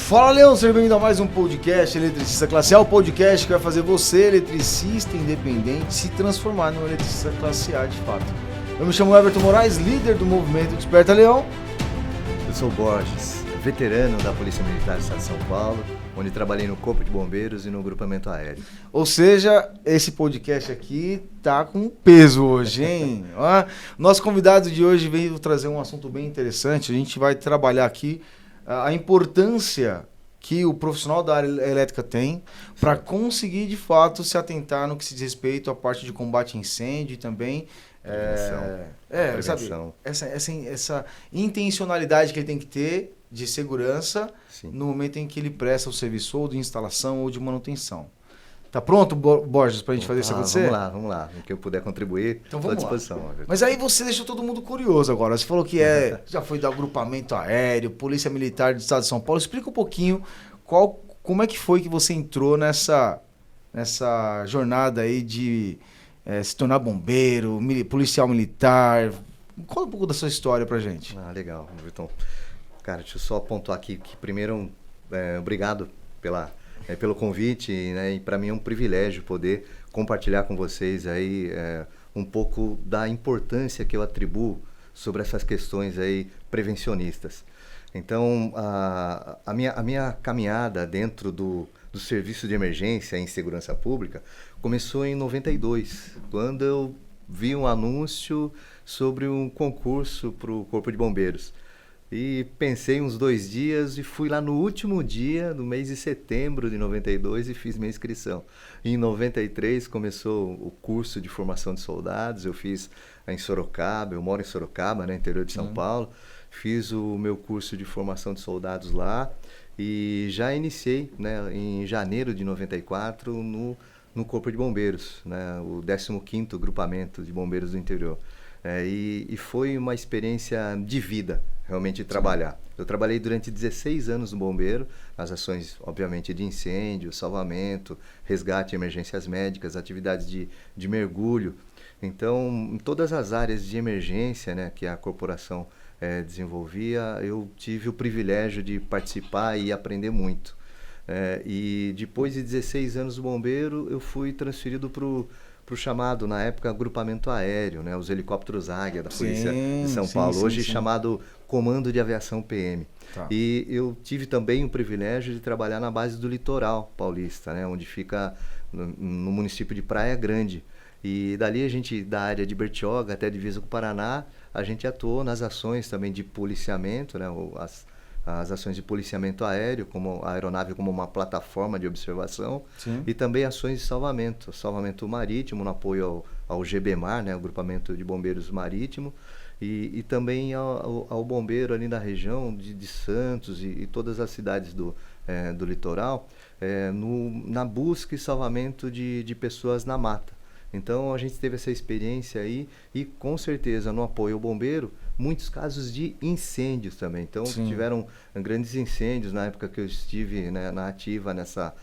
Fala, Leão, seja bem-vindo a mais um podcast Eletricista Classe A, o podcast que vai fazer você, eletricista independente, se transformar num eletricista classe A de fato. Eu me chamo Everton Moraes, líder do movimento Desperta Leão. Eu sou Borges, veterano da Polícia Militar do Estado de São Paulo, onde trabalhei no Corpo de Bombeiros e no Grupamento Aéreo. Ou seja, esse podcast aqui tá com peso hoje, hein? Nosso convidado de hoje veio trazer um assunto bem interessante. A gente vai trabalhar aqui a importância que o profissional da área elétrica tem para conseguir, de fato, se atentar no que se diz respeito à parte de combate a incêndio e também sabe, essa intencionalidade que ele tem que ter de segurança. Sim. No momento em que ele presta o serviço ou de instalação ou de manutenção. Tá pronto, Borges, pra gente fazer isso acontecer? Vamos lá. No que eu puder contribuir, então estou à vamos disposição. lá. Mas aí você deixou todo mundo curioso agora. Você falou que já foi do agrupamento aéreo, Polícia Militar do Estado de São Paulo. Explica um pouquinho como é que foi que você entrou nessa jornada aí de se tornar bombeiro, policial militar. Conta um pouco da sua história pra gente. Legal, Vitor. Cara, deixa eu só pontuar aqui que primeiro, obrigado pelo convite, né? E para mim é um privilégio poder compartilhar com vocês aí um pouco da importância que eu atribuo sobre essas questões aí prevencionistas. Então, a minha caminhada dentro do serviço de emergência em segurança pública começou em 92, quando eu vi um anúncio sobre um concurso para o Corpo de Bombeiros. E pensei uns 2 dias e fui lá no último dia, no mês de setembro de 92, e fiz minha inscrição. Em 93 começou o curso de formação de soldados, eu fiz em Sorocaba, eu moro em Sorocaba, né, interior de São Paulo. Fiz o meu curso de formação de soldados lá e já iniciei, né, em janeiro de 94 no Corpo de Bombeiros, né, o 15º Grupamento de Bombeiros do Interior. E foi uma experiência de vida, realmente, trabalhar. Eu trabalhei durante 16 anos no bombeiro, nas ações, obviamente, de incêndio, salvamento, resgate, emergências médicas, atividades de mergulho. Então, em todas as áreas de emergência, né, que a corporação desenvolvia, eu tive o privilégio de participar e aprender muito. E depois de 16 anos no bombeiro, eu fui transferido para o chamado, na época, agrupamento aéreo, né? Os helicópteros Águia da Polícia de São Paulo, hoje chamado Comando de Aviação PM. Tá. E eu tive também o privilégio de trabalhar na base do litoral paulista, né? Onde fica no município de Praia Grande. E dali a gente, da área de Bertioga até a divisa com o Paraná, a gente atuou nas ações também de policiamento, né? As ações de policiamento aéreo, como a aeronave como uma plataforma de observação. Sim. E também ações de salvamento marítimo, no apoio ao GBMAR, né, o Grupamento de Bombeiros Marítimo, e também ao bombeiro ali na região de Santos e todas as cidades do litoral, na busca e salvamento de pessoas na mata. Então a gente teve essa experiência aí e com certeza no apoio ao bombeiro, muitos casos de incêndios também. Então tiveram grandes incêndios na época que eu estive, né, na ativa nessa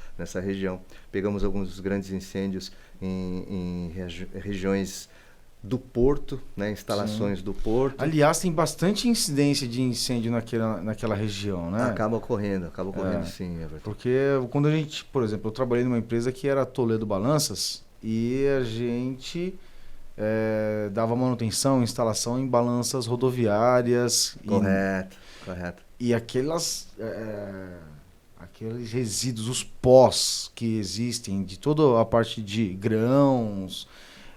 região. Pegamos alguns grandes incêndios em regiões do porto, né, instalações do porto. Aliás, tem bastante incidência de incêndio naquela região, né? Acaba ocorrendo sim, Everton. Porque quando a gente, por exemplo, eu trabalhei numa empresa que era Toledo Balanças e a gente dava manutenção, instalação em balanças rodoviárias. Correto. E aqueles resíduos, os pós que existem de toda a parte de grãos,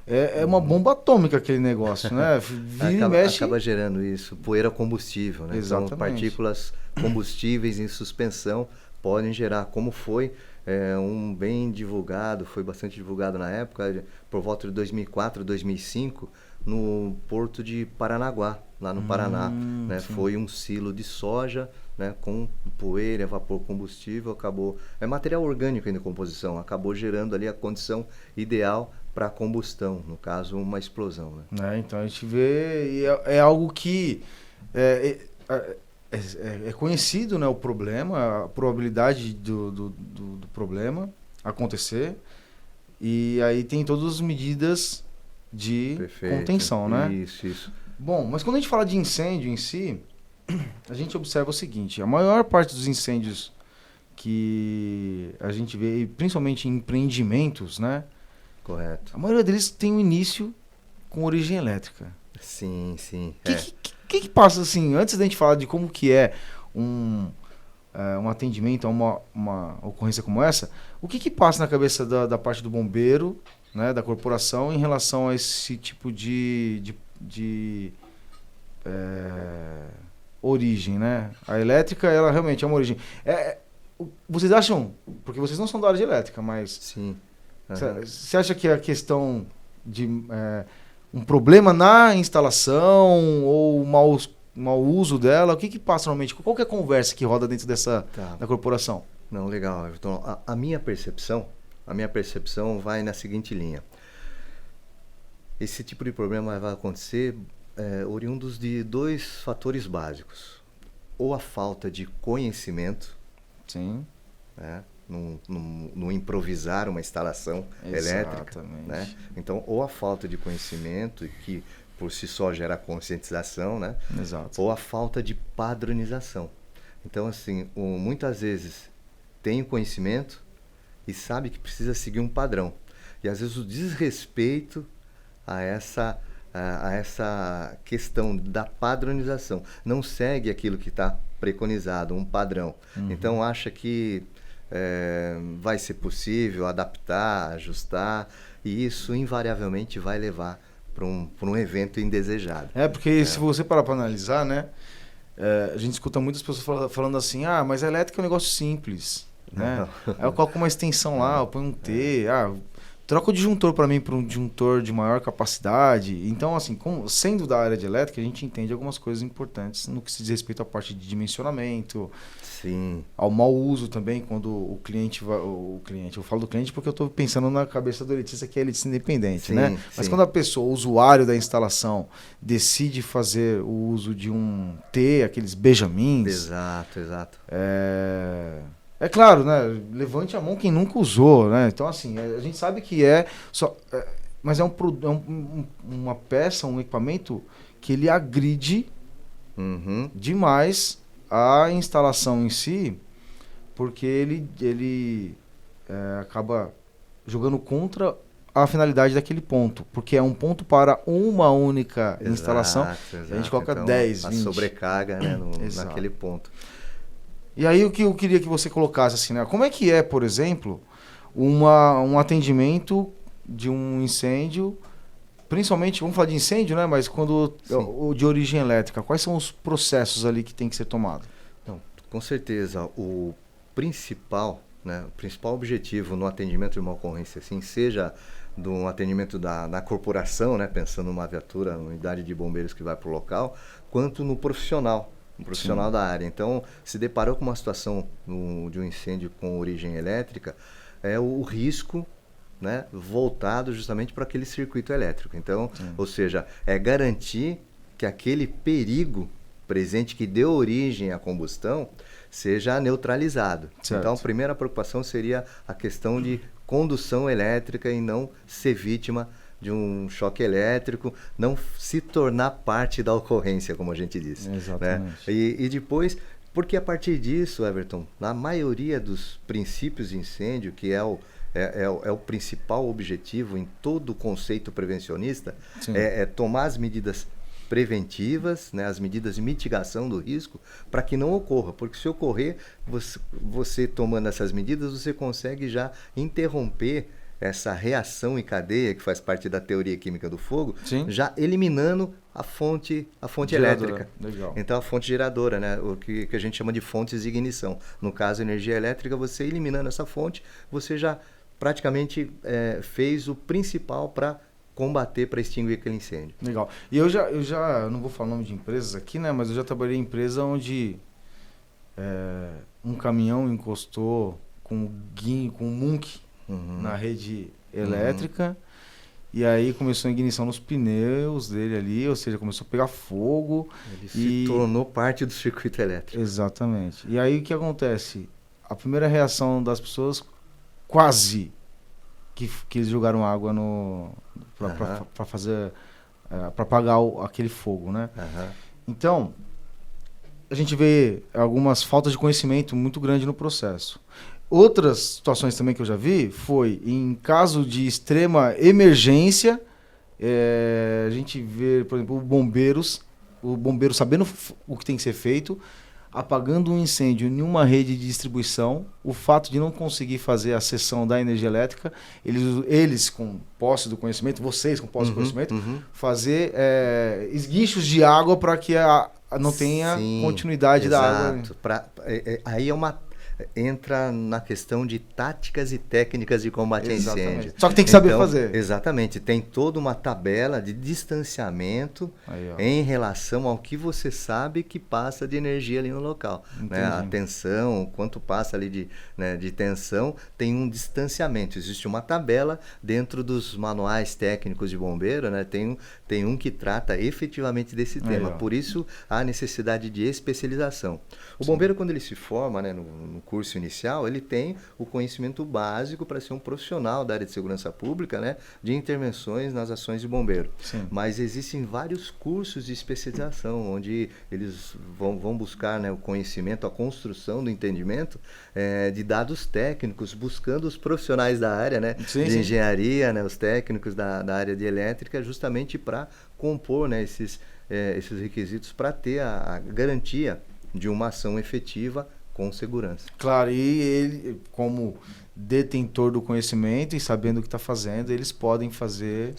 é uma bomba atômica aquele negócio, né? Acaba gerando isso, poeira combustível, né? Exatamente. Então, partículas combustíveis em suspensão podem gerar, como foi bem divulgado, foi bastante divulgado na época, por volta de 2004, 2005, no porto de Paranaguá, lá no Paraná. Né? Foi um silo de soja, né, com poeira, vapor combustível, acabou... É material orgânico em decomposição, acabou gerando ali a condição ideal para combustão, no caso, uma explosão. Né? Então a gente vê, e é algo que... É conhecido, né, o problema, a probabilidade do problema acontecer, e aí tem todas as medidas de contenção, né? Isso. Bom, mas quando a gente fala de incêndio em si, a gente observa o seguinte: a maior parte dos incêndios que a gente vê, principalmente em empreendimentos, né? Correto. A maioria deles tem um início com origem elétrica. Sim, sim. O que passa, assim, antes da gente falar de como que é um atendimento a uma ocorrência como essa, o que passa na cabeça da parte do bombeiro, né, da corporação, em relação a esse tipo de origem, né? A elétrica, ela realmente é uma origem. Vocês acham, porque vocês não são da área de elétrica, mas Sim. você acha que a questão de um problema na instalação ou mau uso dela, o que passa normalmente? Qual que é a conversa que roda dentro da corporação? Não, legal, Everton. A minha percepção vai na seguinte linha. Esse tipo de problema vai acontecer oriundos de 2 fatores básicos. Ou a falta de conhecimento, sim, né? No improvisar uma instalação elétrica, né? Então, ou a falta de conhecimento, que por si só gera conscientização, né? Exato. Ou a falta de padronização. Então, assim, muitas vezes tem o conhecimento e sabe que precisa seguir um padrão. E às vezes o desrespeito a essa questão da padronização. Não segue aquilo que está preconizado, um padrão. Uhum. Então acha que vai ser possível adaptar, ajustar, e isso invariavelmente vai levar para um evento indesejado. Porque se você parar para analisar, né, a gente escuta muitas pessoas falando assim, mas a elétrica é um negócio simples, né? Eu coloco uma extensão lá, eu ponho um T, troca o disjuntor para mim para um disjuntor de maior capacidade. Então, assim, sendo da área de elétrica, a gente entende algumas coisas importantes no que se diz respeito à parte de dimensionamento. Sim. Ao mau uso também, quando o cliente vai... eu falo do cliente porque eu estou pensando na cabeça do eletricista, que é eletricista independente, né? Mas quando a pessoa, o usuário da instalação, decide fazer o uso de um T, aqueles benjamins... Exato. É claro, né? Levante a mão quem nunca usou, né? Então, assim, a gente sabe que mas é uma peça, um equipamento que ele agride demais a instalação em si, porque ele acaba jogando contra a finalidade daquele ponto, porque é um ponto para uma única instalação. A gente coloca então, 10, 20. A sobrecarga, né, naquele ponto. E aí o que eu queria que você colocasse assim, né? Como é que é, por exemplo, um atendimento de um incêndio, principalmente, vamos falar de incêndio, né? Mas quando de origem elétrica, quais são os processos ali que tem que ser tomado? Não, com certeza, o principal objetivo no atendimento de uma ocorrência, assim, seja de um atendimento da corporação, né, pensando numa viatura, numa unidade de bombeiros que vai para o local, quanto no profissional. Um profissional da área. Então, se deparou com uma situação de um incêndio com origem elétrica, é o risco, né, voltado justamente para aquele circuito elétrico. Então, ou seja, é garantir que aquele perigo presente que deu origem à combustão seja neutralizado. Certo. Então, a primeira preocupação seria a questão de condução elétrica e não ser vítima de um choque elétrico, não se tornar parte da ocorrência, como a gente disse. Exatamente. Né? E depois, porque a partir disso, Everton, na maioria dos princípios de incêndio, que é o principal objetivo em todo o conceito prevencionista, é tomar as medidas preventivas, né, as medidas de mitigação do risco, para que não ocorra. Porque se ocorrer, você tomando essas medidas, você consegue já interromper essa reação em cadeia, que faz parte da teoria química do fogo, já eliminando a fonte elétrica. Legal. Então, a fonte geradora, né? O que a gente chama de fontes de ignição. No caso, energia elétrica, você eliminando essa fonte, você já praticamente fez o principal para combater, para extinguir aquele incêndio. Legal. E eu já não vou falar o nome de empresas aqui, né? Mas eu já trabalhei em empresa onde um caminhão encostou com um Munk na rede elétrica, e aí começou a ignição nos pneus dele ali, ou seja, começou a pegar fogo. Ele se tornou parte do circuito elétrico. Exatamente. E aí o que acontece? A primeira reação das pessoas, quase que eles jogaram água para apagar aquele fogo, né? Então, a gente vê algumas faltas de conhecimento muito grande no processo. Outras situações também que eu já vi foi em caso de extrema emergência, a gente vê, por exemplo, o bombeiro sabendo o que tem que ser feito, apagando um incêndio em uma rede de distribuição, o fato de não conseguir fazer a cessão da energia elétrica, eles com posse do conhecimento, vocês com posse do conhecimento, fazer esguichos de água para que não tenha continuidade da água. Aí entra na questão de táticas e técnicas de combate a incêndio. Só que tem que saber fazer. Exatamente. Tem toda uma tabela de distanciamento em relação ao que você sabe que passa de energia ali no local. Né? A tensão, quanto passa ali de tensão, tem um distanciamento. Existe uma tabela dentro dos manuais técnicos de bombeiro, né? Tem um que trata efetivamente desse tema. Por isso, há necessidade de especialização. O bombeiro, quando ele se forma, né, no curso inicial, ele tem o conhecimento básico para ser um profissional da área de segurança pública, né, de intervenções nas ações de bombeiro. Sim. Mas existem vários cursos de especialização, onde eles vão buscar, né, o conhecimento, a construção do entendimento de dados técnicos, buscando os profissionais da área, né, de engenharia, né, os técnicos da área de elétrica, justamente para compor, né, esses requisitos para ter a garantia de uma ação efetiva com segurança. Claro, e ele, como detentor do conhecimento e sabendo o que está fazendo, eles podem fazer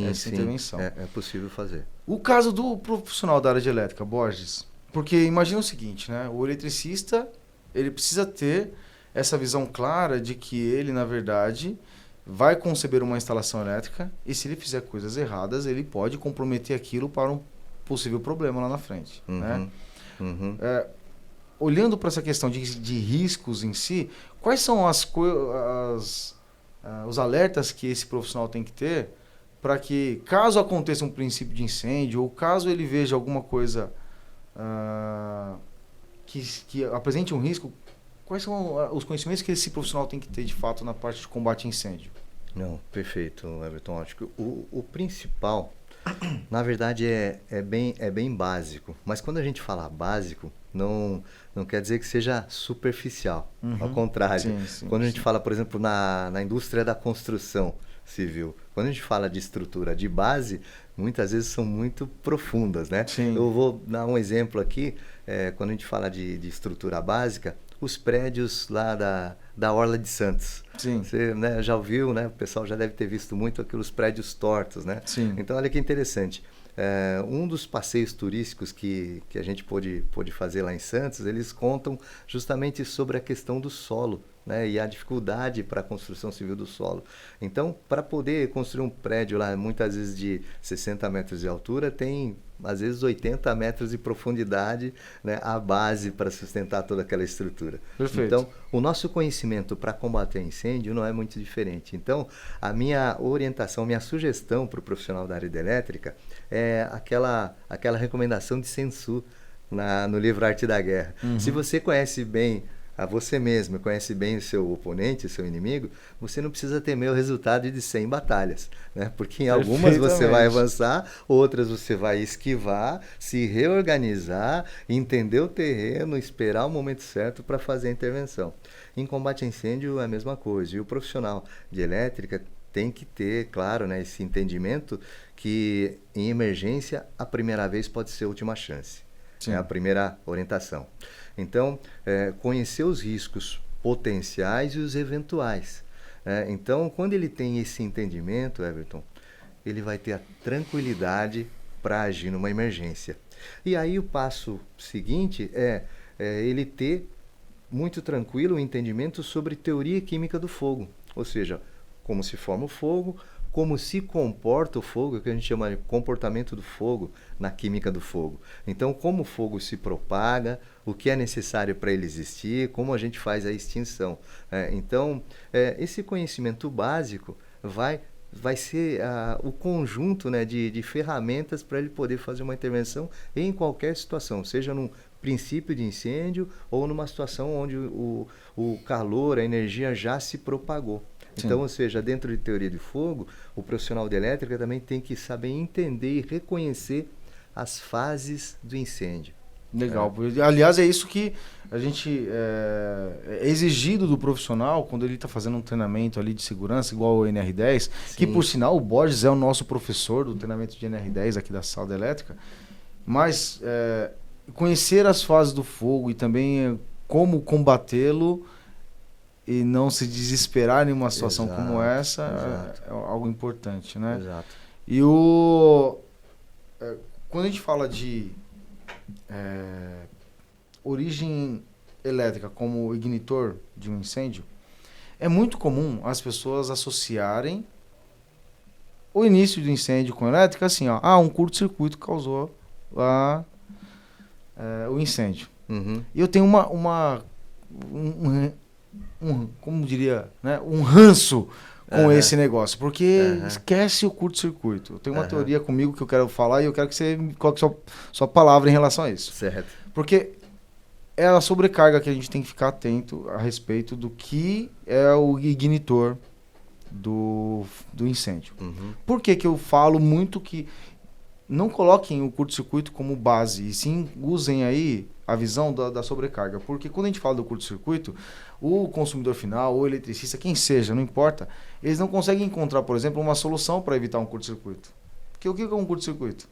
essa intervenção. É possível fazer. O caso do profissional da área de elétrica, Borges, porque imagina o seguinte, né? O eletricista, ele precisa ter essa visão clara de que ele, na verdade, vai conceber uma instalação elétrica e se ele fizer coisas erradas, ele pode comprometer aquilo para um possível problema lá na frente, né? Olhando para essa questão de riscos em si, quais são os alertas que esse profissional tem que ter para que, caso aconteça um princípio de incêndio ou caso ele veja alguma coisa que apresente um risco, quais são os conhecimentos que esse profissional tem que ter de fato na parte de combate a incêndio? Não, perfeito, Everton. Acho que o principal, na verdade, é bem básico. Mas quando a gente fala básico, não quer dizer que seja superficial. Ao contrário. Quando a gente fala, por exemplo, na indústria da construção civil, quando a gente fala de estrutura de base, muitas vezes são muito profundas, né? Eu vou dar um exemplo aqui. Quando a gente fala de estrutura básica, os prédios lá da Orla de Santos. Você, né, já ouviu, né? O pessoal já deve ter visto muito aqueles prédios tortos, né? Então, olha que interessante. Um dos passeios turísticos que a gente pôde fazer lá em Santos, eles contam justamente sobre a questão do solo, né, e a dificuldade para a construção civil do solo. Então, para poder construir um prédio lá, muitas vezes de 60 metros de altura, tem às vezes 80 metros de profundidade, né, a base para sustentar toda aquela estrutura. Perfeito. Então, o nosso conhecimento para combater incêndio não é muito diferente. Então, a minha orientação, minha sugestão para o profissional da área de elétrica é aquela recomendação de Sun Tzu no livro Arte da Guerra. Se você conhece bem a você mesmo, conhece bem o seu oponente, o seu inimigo, você não precisa temer o resultado de 100 batalhas, né? Porque em algumas você vai avançar, outras você vai esquivar, se reorganizar, entender o terreno, esperar o momento certo para fazer a intervenção. Em combate a incêndio é a mesma coisa, e o profissional de elétrica tem que ter, claro, né, esse entendimento que em emergência a primeira vez pode ser a última chance. É a primeira orientação. Então, conhecer os riscos potenciais e os eventuais. Então, quando ele tem esse entendimento, Everton, ele vai ter a tranquilidade para agir numa emergência. E aí o passo seguinte é ele ter muito tranquilo o entendimento sobre teoria química do fogo. Ou seja, como se forma o fogo, como se comporta o fogo, que a gente chama de comportamento do fogo na química do fogo. Então, como o fogo se propaga, o que é necessário para ele existir, como a gente faz a extinção. Então, esse conhecimento básico vai ser o conjunto, né, de ferramentas para ele poder fazer uma intervenção em qualquer situação, seja num princípio de incêndio ou numa situação onde o calor, a energia já se propagou. Então, ou seja, dentro de teoria de fogo, o profissional de elétrica também tem que saber entender e reconhecer as fases do incêndio. Legal. Aliás, é isso que a gente é exigido do profissional quando ele está fazendo um treinamento ali de segurança, igual o NR10, Sim. que por sinal o Borges é o nosso professor do treinamento de NR10 aqui da Sala da Elétrica, mas conhecer as fases do fogo e também como combatê-lo e não se desesperar em uma situação como essa é algo importante, né? Exato. E quando a gente fala de origem elétrica como ignitor de um incêndio, é muito comum as pessoas associarem o início do incêndio com elétrica assim, ó, um curto-circuito causou o incêndio. Uhum. E eu tenho como diria, né, um ranço com esse negócio, porque esquece o curto-circuito. Eu tenho uma teoria comigo que eu quero falar e eu quero que você coloque sua palavra em relação a isso. Certo. Porque é a sobrecarga que a gente tem que ficar atento a respeito do que é o ignitor do incêndio. Uhum. Por que eu falo muito que não coloquem o curto-circuito como base, e sim usem aí a visão da sobrecarga? Porque quando a gente fala do curto-circuito, o consumidor final, o eletricista, quem seja, não importa, eles não conseguem encontrar, por exemplo, uma solução para evitar um curto-circuito. Porque o que é um curto-circuito?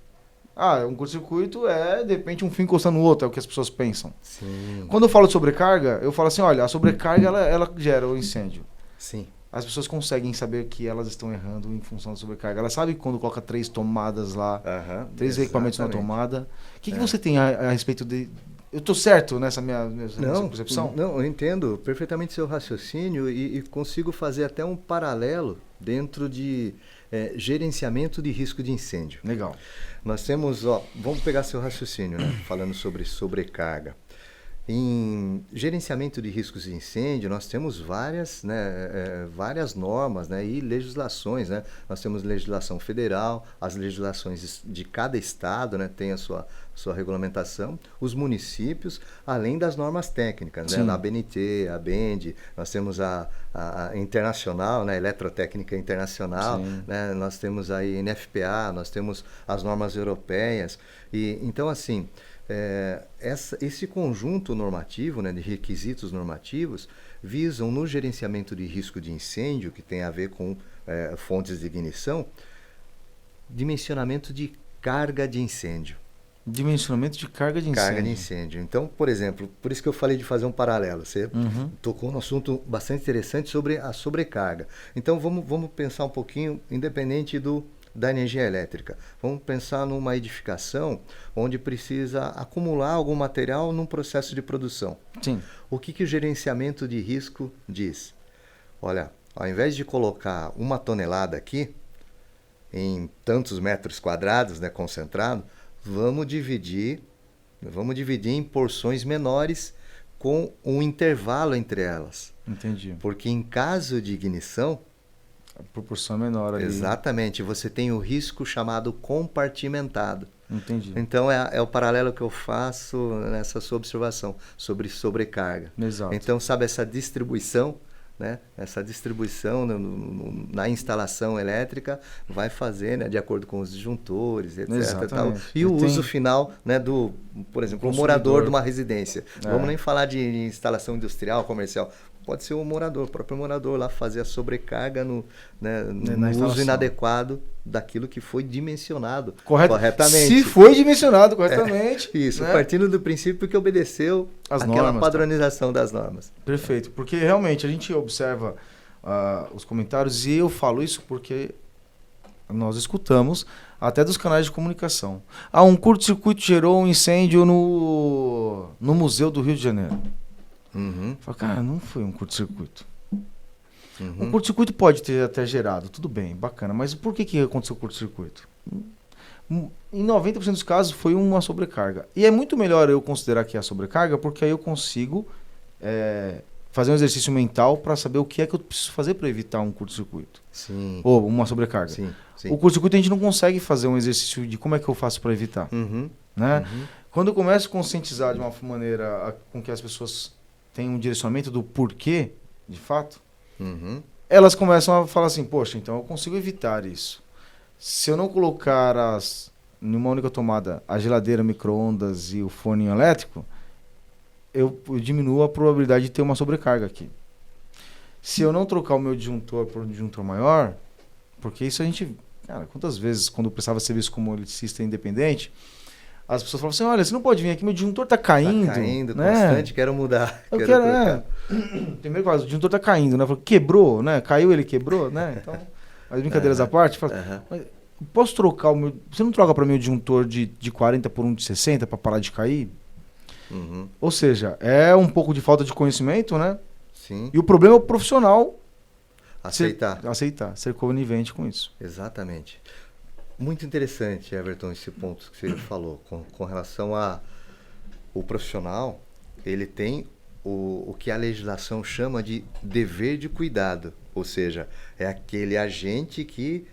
Um curto-circuito é, de repente, um fio encostando no outro, é o que as pessoas pensam. Sim. Quando eu falo de sobrecarga, eu falo assim, olha, a sobrecarga ela gera o incêndio. Sim. As pessoas conseguem saber que elas estão errando em função da sobrecarga. Elas sabem quando coloca 3 tomadas lá, 3 equipamentos na tomada. O que você tem a respeito de... Eu estou certo nessa minha percepção? Não, eu entendo perfeitamente seu raciocínio e consigo fazer até um paralelo dentro de gerenciamento de risco de incêndio. Legal. Nós temos, vamos pegar seu raciocínio, né? Falando sobre sobrecarga. Em gerenciamento de riscos de incêndio, nós temos várias normas, né, e legislações. Né? Nós temos legislação federal, as legislações de cada estado, né, tem a sua regulamentação, os municípios, além das normas técnicas, né, na ABNT, a BEND, nós temos a internacional, né, Eletrotécnica Internacional, né, nós temos a NFPA, nós temos as normas europeias. E, então, assim... esse conjunto normativo, né, de requisitos normativos visam no gerenciamento de risco de incêndio, que tem a ver com fontes de ignição, dimensionamento de carga de incêndio. Dimensionamento de carga de incêndio. Carga de incêndio. Então, por exemplo, por isso que eu falei de fazer um paralelo. Você tocou num assunto bastante interessante sobre a sobrecarga. Então, vamos pensar um pouquinho, independente da energia elétrica. Vamos pensar numa edificação onde precisa acumular algum material num processo de produção. Sim. O que o gerenciamento de risco diz? Olha, ao invés de colocar 1 tonelada aqui, em tantos metros quadrados, né, concentrado, vamos dividir em porções menores com um intervalo entre elas. Entendi. Porque em caso de ignição, a proporção é menor ali. Exatamente. Você tem o risco chamado compartimentado. Entendi. Então, é o paralelo que eu faço nessa sua observação sobre sobrecarga. Exato. Então, sabe essa distribuição, né? Essa distribuição na instalação elétrica vai fazer, né, de acordo com os disjuntores, etc. Exatamente. E o uso final, né, por exemplo, o morador de uma residência. Vamos nem falar de instalação industrial, comercial. Pode ser o próprio morador lá fazer a sobrecarga no uso inadequado daquilo que foi dimensionado corretamente. Se foi dimensionado corretamente. Isso, né? Partindo do princípio que obedeceu aquela padronização das normas. Perfeito, porque realmente a gente observa os comentários e eu falo isso porque nós escutamos até dos canais de comunicação. Um curto-circuito gerou um incêndio no Museu do Rio de Janeiro. Fala, cara, não foi um curto-circuito. Um curto-circuito pode ter até gerado, tudo bem, bacana, mas por que aconteceu o curto-circuito? Em 90% dos casos foi uma sobrecarga. E é muito melhor eu considerar que é a sobrecarga, porque aí eu consigo fazer um exercício mental para saber o que é que eu preciso fazer para evitar um curto-circuito. Sim. Ou uma sobrecarga. Sim. O curto-circuito a gente não consegue fazer um exercício de como é que eu faço para evitar. Né? Quando eu começo a conscientizar de uma maneira com que as pessoas tem um direcionamento do porquê, de fato, elas começam a falar assim, poxa, então eu consigo evitar isso. Se eu não colocar numa única tomada, a geladeira, micro-ondas e o fone elétrico, eu diminuo a probabilidade de ter uma sobrecarga aqui. Se eu não trocar o meu disjuntor por um disjuntor maior, porque isso a gente... Cara, quantas vezes, quando eu prestava serviço como eletricista independente, as pessoas falavam assim, olha, você não pode vir aqui, meu disjuntor tá caindo. Tá caindo, né? constante, quero mudar. Eu quero primeiro caso, o disjuntor tá caindo, né? Eu falo, quebrou, né? Caiu, ele quebrou, né? Então, as brincadeiras à parte, eu falo, mas posso trocar o meu... Você não troca para mim o disjuntor de 40 por um de 60 para parar de cair? Uhum. Ou seja, é um pouco de falta de conhecimento, né? Sim. E o problema é o profissional aceitar, ser conivente com isso. Exatamente. Muito interessante, Everton, esse ponto que você falou, com relação a o profissional, ele tem o que a legislação chama de dever de cuidado, ou seja, é aquele agente que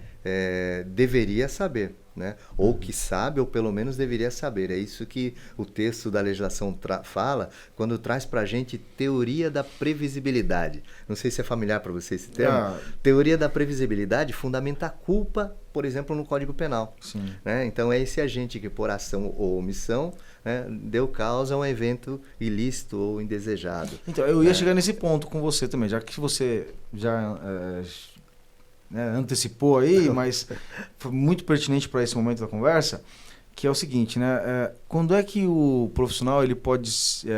deveria saber, né? Ou que sabe, ou pelo menos deveria saber. É isso que o texto da legislação fala quando traz para a gente teoria da previsibilidade. Não sei se é familiar para você esse termo. Teoria da previsibilidade fundamenta a culpa, por exemplo, no Código Penal. Sim. Né? Então é esse agente que, por ação ou omissão, né, deu causa a um evento ilícito ou indesejado. Então, eu ia chegar nesse ponto com você também, já que você já... antecipou aí, mas foi muito pertinente para esse momento da conversa, que é o seguinte, né? Quando é que o profissional ele pode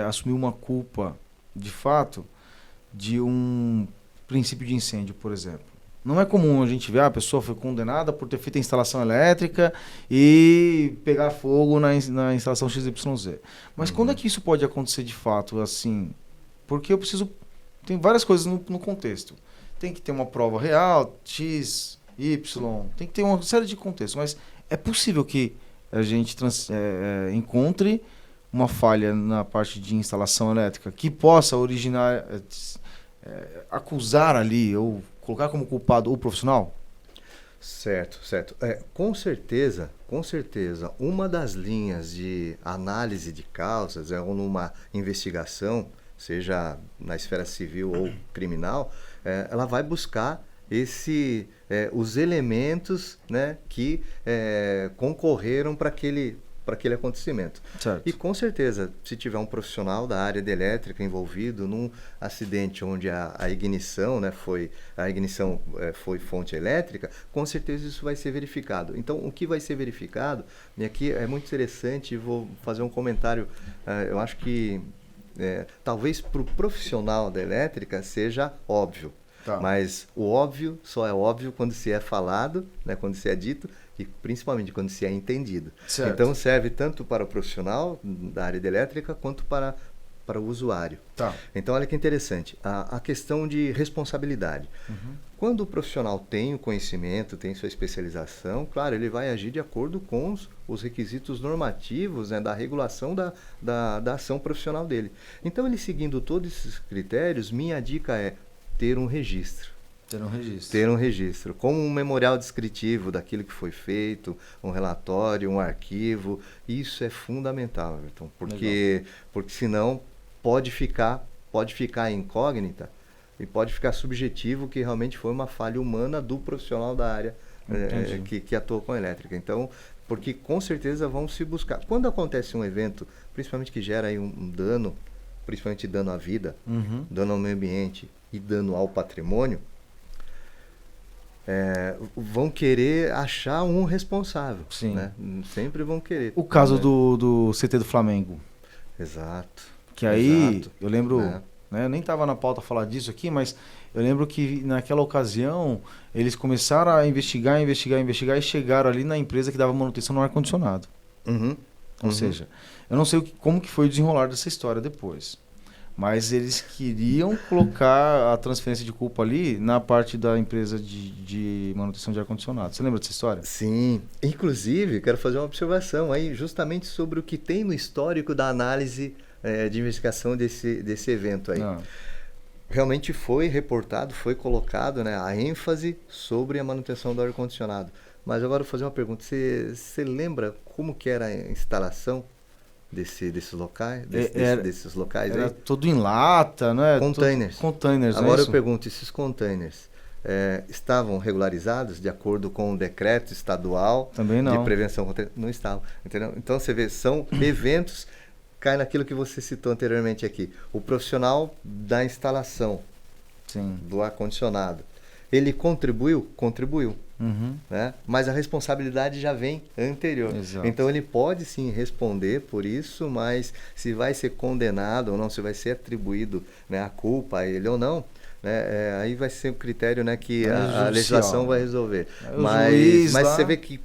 assumir uma culpa, de fato, de um princípio de incêndio, por exemplo? Não é comum a gente ver a pessoa foi condenada por ter feito a instalação elétrica e pegar fogo na instalação XYZ. Mas quando é que isso pode acontecer de fato, assim? Porque eu preciso... Tem várias coisas no contexto. Tem que ter uma prova real, X, Y, tem que ter uma série de contextos, mas é possível que a gente encontre uma falha na parte de instalação elétrica que possa originar, acusar ali ou colocar como culpado o profissional? Certo. Com certeza, uma das linhas de análise de causas ou numa investigação, seja na esfera civil ou criminal, ela vai buscar os elementos, né, que concorreram para aquele acontecimento. Certo. E com certeza, se tiver um profissional da área de elétrica envolvido num acidente onde a ignição, né, foi fonte elétrica, com certeza isso vai ser verificado. Então, o que vai ser verificado, e aqui é muito interessante, vou fazer um comentário, eu acho que talvez para o profissional da elétrica seja óbvio, mas o óbvio só é óbvio quando se é falado, né, quando se é dito e principalmente quando se é entendido. Certo. Então serve tanto para o profissional da área de elétrica quanto para o usuário. Então olha que interessante, a questão de responsabilidade. Quando o profissional tem o conhecimento, tem sua especialização, claro, ele vai agir de acordo com os requisitos normativos, né, da regulação da ação profissional dele. Então, ele seguindo todos esses critérios, minha dica é ter um registro. Ter um registro, como um memorial descritivo daquilo que foi feito, um relatório, um arquivo. Isso é fundamental, Everton, porque senão pode ficar incógnita e pode ficar subjetivo que realmente foi uma falha humana do profissional da área que atua com elétrica. Então, porque com certeza vão se buscar. Quando acontece um evento, principalmente que gera aí um dano, principalmente dano à vida, dano ao meio ambiente e dano ao patrimônio, vão querer achar um responsável. Sim. Né? Sempre vão querer. O caso do CT do Flamengo. Exato. Que aí, eu lembro... Né, eu nem estava na pauta falar disso aqui, mas eu lembro que naquela ocasião eles começaram a investigar e chegaram ali na empresa que dava manutenção no ar-condicionado. Ou seja, eu não sei como que foi o desenrolar dessa história depois, mas eles queriam colocar a transferência de culpa ali na parte da empresa de manutenção de ar-condicionado. Você lembra dessa história? Sim. Inclusive, quero fazer uma observação aí justamente sobre o que tem no histórico da análise de investigação desse evento aí. Realmente foi reportado, foi colocado, né, a ênfase sobre a manutenção do ar-condicionado. Mas agora eu vou fazer uma pergunta. Você lembra como que era a instalação desses locais? Desses locais era aí? tudo em lata, né? Containers. Containers, agora é eu pergunto, esses containers, estavam regularizados de acordo com o decreto estadual Também não. de prevenção contra... Não estavam, entendeu? Então você vê, são eventos, cai naquilo que você citou anteriormente aqui. O profissional da instalação, Sim. do ar-condicionado, ele contribuiu? Contribuiu. Uhum. Né? Mas a responsabilidade já vem anterior. Exato. Então ele pode sim responder por isso, mas se vai ser condenado ou não, se vai ser atribuído, né, a culpa a ele ou não, né, aí vai ser um critério, né, que a legislação vai resolver. Mas você vê que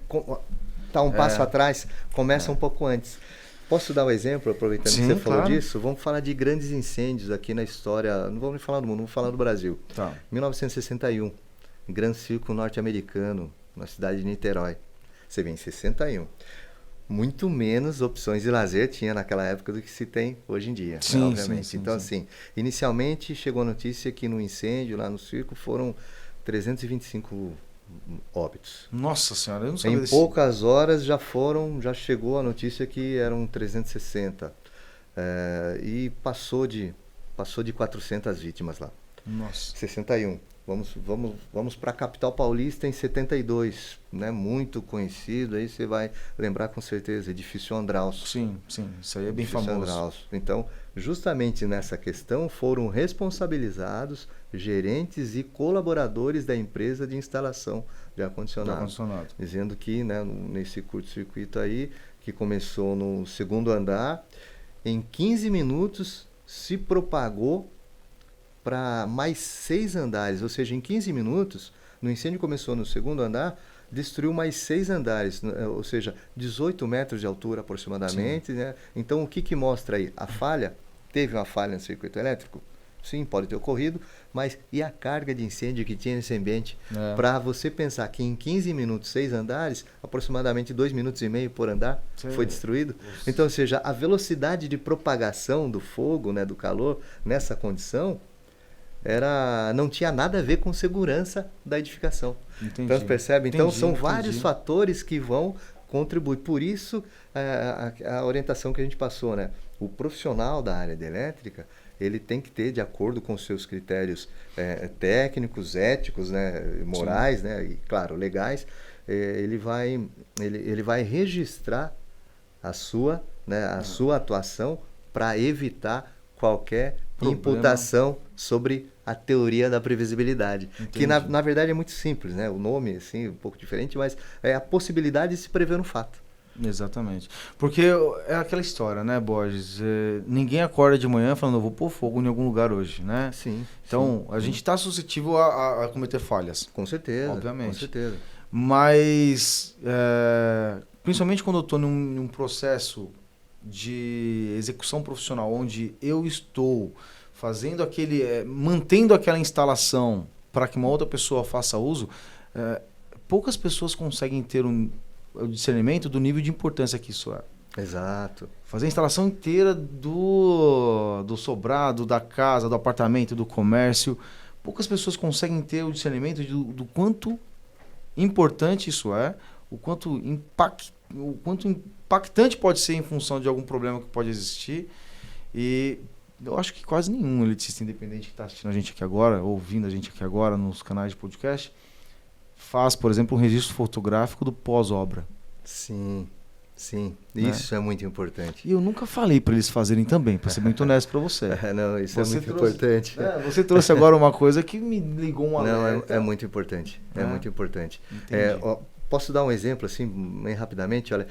está um passo atrás, começa um pouco antes. Posso dar um exemplo, aproveitando que você falou disso? Vamos falar de grandes incêndios aqui na história, não vamos falar do mundo, vamos falar do Brasil. Tá. 1961, Gran Circo norte-americano, na cidade de Niterói. Você vê em 61. Muito menos opções de lazer tinha naquela época do que se tem hoje em dia, sim, né, obviamente. Sim, então, sim. assim, inicialmente chegou a notícia que no incêndio lá no circo foram 325 óbitos. Nossa senhora, eu não sabia Em poucas horas já chegou a notícia que eram 360. E passou de 400 vítimas lá. Nossa. 61. Vamos para a capital paulista em 72, né? Muito conhecido, aí você vai lembrar com certeza, Edifício Andraus. Sim, isso aí é bem Edifício famoso. Andraus. Então, justamente nessa questão foram responsabilizados gerentes e colaboradores da empresa de instalação de ar-condicionado. Dizendo que, né, nesse curto-circuito aí, que começou no segundo andar, em 15 minutos se propagou para mais 6 andares, ou seja, em 15 minutos, no incêndio começou no segundo andar, destruiu mais 6 andares, ou seja, 18 metros de altura aproximadamente. Né? Então, o que mostra aí? A falha? Teve uma falha no circuito elétrico? Sim, pode ter ocorrido, mas e a carga de incêndio que tinha nesse ambiente? Para você pensar que em 15 minutos, 6 andares, aproximadamente 2 minutos e meio por andar, foi destruído. Então, ou seja, a velocidade de propagação do fogo, né, do calor, nessa condição, não tinha nada a ver com segurança da edificação. Entendi. Então, você percebe? Então, são vários fatores que vão contribuir. Por isso, a orientação que a gente passou, né? O profissional da área de elétrica, ele tem que ter, de acordo com os seus critérios técnicos, éticos, né, morais, né, e, claro, legais, ele vai registrar a sua atuação para evitar qualquer imputação sobre a teoria da previsibilidade. Entendi. Que na verdade é muito simples, né? O nome assim, um pouco diferente, mas é a possibilidade de se prever um fato. Exatamente. Porque é aquela história, né, Borges? Ninguém acorda de manhã falando, eu vou pôr fogo em algum lugar hoje, né? Sim. Então, a gente está suscetível a cometer falhas. Com certeza. Obviamente. Com certeza. Mas, principalmente quando eu estou num processo de execução profissional, onde eu estou fazendo mantendo aquela instalação para que uma outra pessoa faça uso, poucas pessoas conseguem ter o discernimento do nível de importância que isso é. Exato. Fazer a instalação inteira do sobrado, da casa, do apartamento, do comércio, poucas pessoas conseguem ter o discernimento do quanto importante isso é, o quanto impactante pode ser em função de algum problema que pode existir. E eu acho que quase nenhum eletricista independente que está assistindo a gente aqui agora, ouvindo a gente aqui agora nos canais de podcast, faz, por exemplo, um registro fotográfico do pós-obra. Sim, isso é muito importante. E eu nunca falei para eles fazerem também, para ser muito honesto para você. Não, isso é muito importante. Você trouxe agora uma coisa que me ligou um alerta. Não, é muito importante. É muito importante. Entendi. Posso dar um exemplo, assim, bem rapidamente? Olha,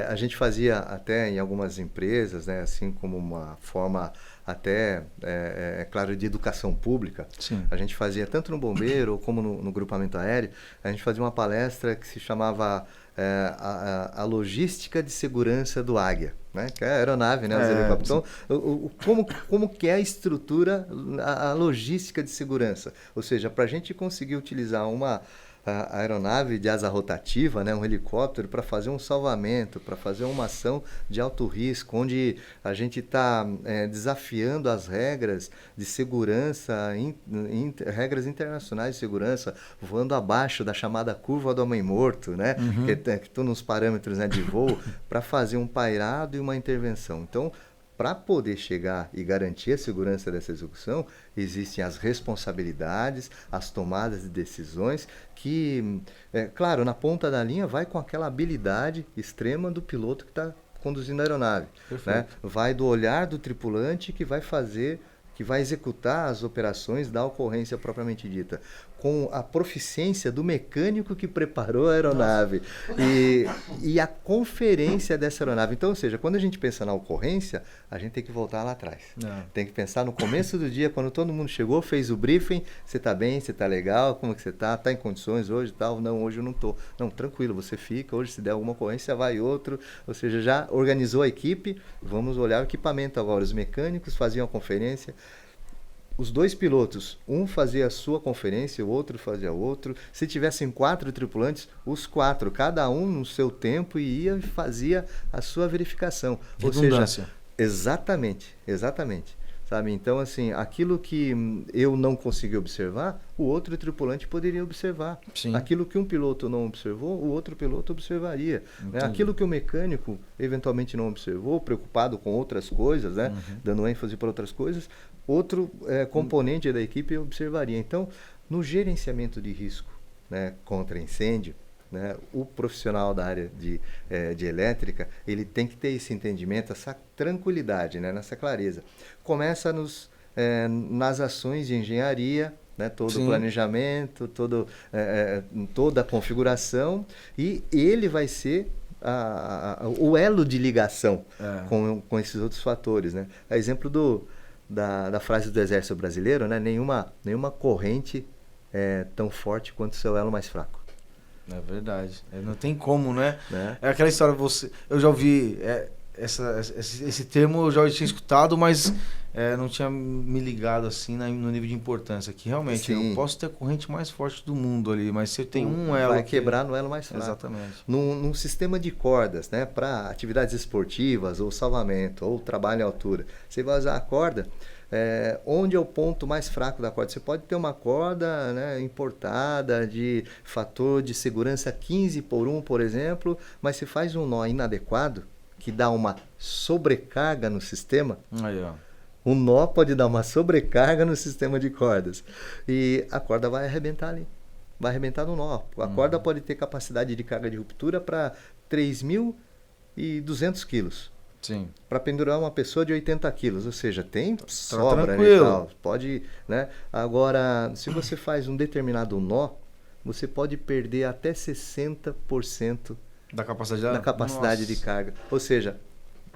a gente fazia até em algumas empresas, né, assim como uma forma até, claro, de educação pública. Sim. A gente fazia tanto no bombeiro como no grupamento aéreo, a gente fazia uma palestra que se chamava a logística de segurança do Águia, né? Que é a aeronave, né? Os helicópteros. Então, como que é a estrutura, a logística de segurança? Ou seja, para a gente conseguir utilizar uma aeronave de asa rotativa, né, um helicóptero, para fazer um salvamento, para fazer uma ação de alto risco, onde a gente está desafiando as regras de segurança, regras internacionais de segurança, voando abaixo da chamada curva do homem-morto, né, que estão nos parâmetros, né, de voo, para fazer um pairado e uma intervenção. Então, para poder chegar e garantir a segurança dessa execução, existem as responsabilidades, as tomadas de decisões que, claro, na ponta da linha vai com aquela habilidade extrema do piloto que está conduzindo a aeronave. Né? Vai do olhar do tripulante que vai executar as operações da ocorrência propriamente dita, com a proficiência do mecânico que preparou a aeronave e a conferência dessa aeronave. Então, ou seja, quando a gente pensa na ocorrência, a gente tem que voltar lá atrás. Tem que pensar no começo do dia, quando todo mundo chegou, fez o briefing, você está bem, você está legal, como que você está? Está em condições hoje e tal? Não, hoje eu não estou. Não, tranquilo, você fica, hoje se der alguma ocorrência vai outro, ou seja, já organizou a equipe, vamos olhar o equipamento agora. Os mecânicos faziam a conferência, os dois pilotos, um fazia a sua conferência, o outro fazia outro. Se tivessem 4 tripulantes, os 4, cada um no seu tempo, ia e fazia a sua verificação. Redundância. Ou seja, exatamente. Sabe? Então, assim, aquilo que eu não consegui observar, o outro tripulante poderia observar. Sim. Aquilo que um piloto não observou, o outro piloto observaria. Né? Aquilo que o mecânico eventualmente não observou, preocupado com outras coisas, né? Dando ênfase para outras coisas, outro componente da equipe observaria. Então, no gerenciamento de risco, né, contra incêndio, né, o profissional da área de elétrica, ele tem que ter esse entendimento, essa tranquilidade, né, nessa clareza. Começa nas ações de engenharia, né, todo o planejamento, toda a configuração, e ele vai ser o elo de ligação com esses outros fatores. Né? A exemplo da frase do Exército Brasileiro, né, nenhuma corrente é tão forte quanto o seu elo mais fraco. É verdade. Não tem como, né? É aquela história, eu já ouvi esse termo, eu já tinha escutado, mas não tinha me ligado assim no nível de importância. Que realmente eu posso ter a corrente mais forte do mundo ali, mas se eu tenho um elo... Vai quebrar no elo mais fraco. Exatamente. Num sistema de cordas, né, para atividades esportivas, ou salvamento, ou trabalho em altura, você vai usar a corda... onde é o ponto mais fraco da corda? Você pode ter uma corda, né, importada de fator de segurança 15/1, por exemplo, mas se faz um nó inadequado, que dá uma sobrecarga no sistema, um nó pode dar uma sobrecarga no sistema de cordas e a corda vai arrebentar ali, vai arrebentar no nó. A corda pode ter capacidade de carga de ruptura para 3.200 quilos. Sim. Para pendurar uma pessoa de 80 quilos, ou seja, tem sobra, tranquilo. E tal, pode, né? Agora, se você faz um determinado nó, você pode perder até 60% da capacidade de carga. Ou seja,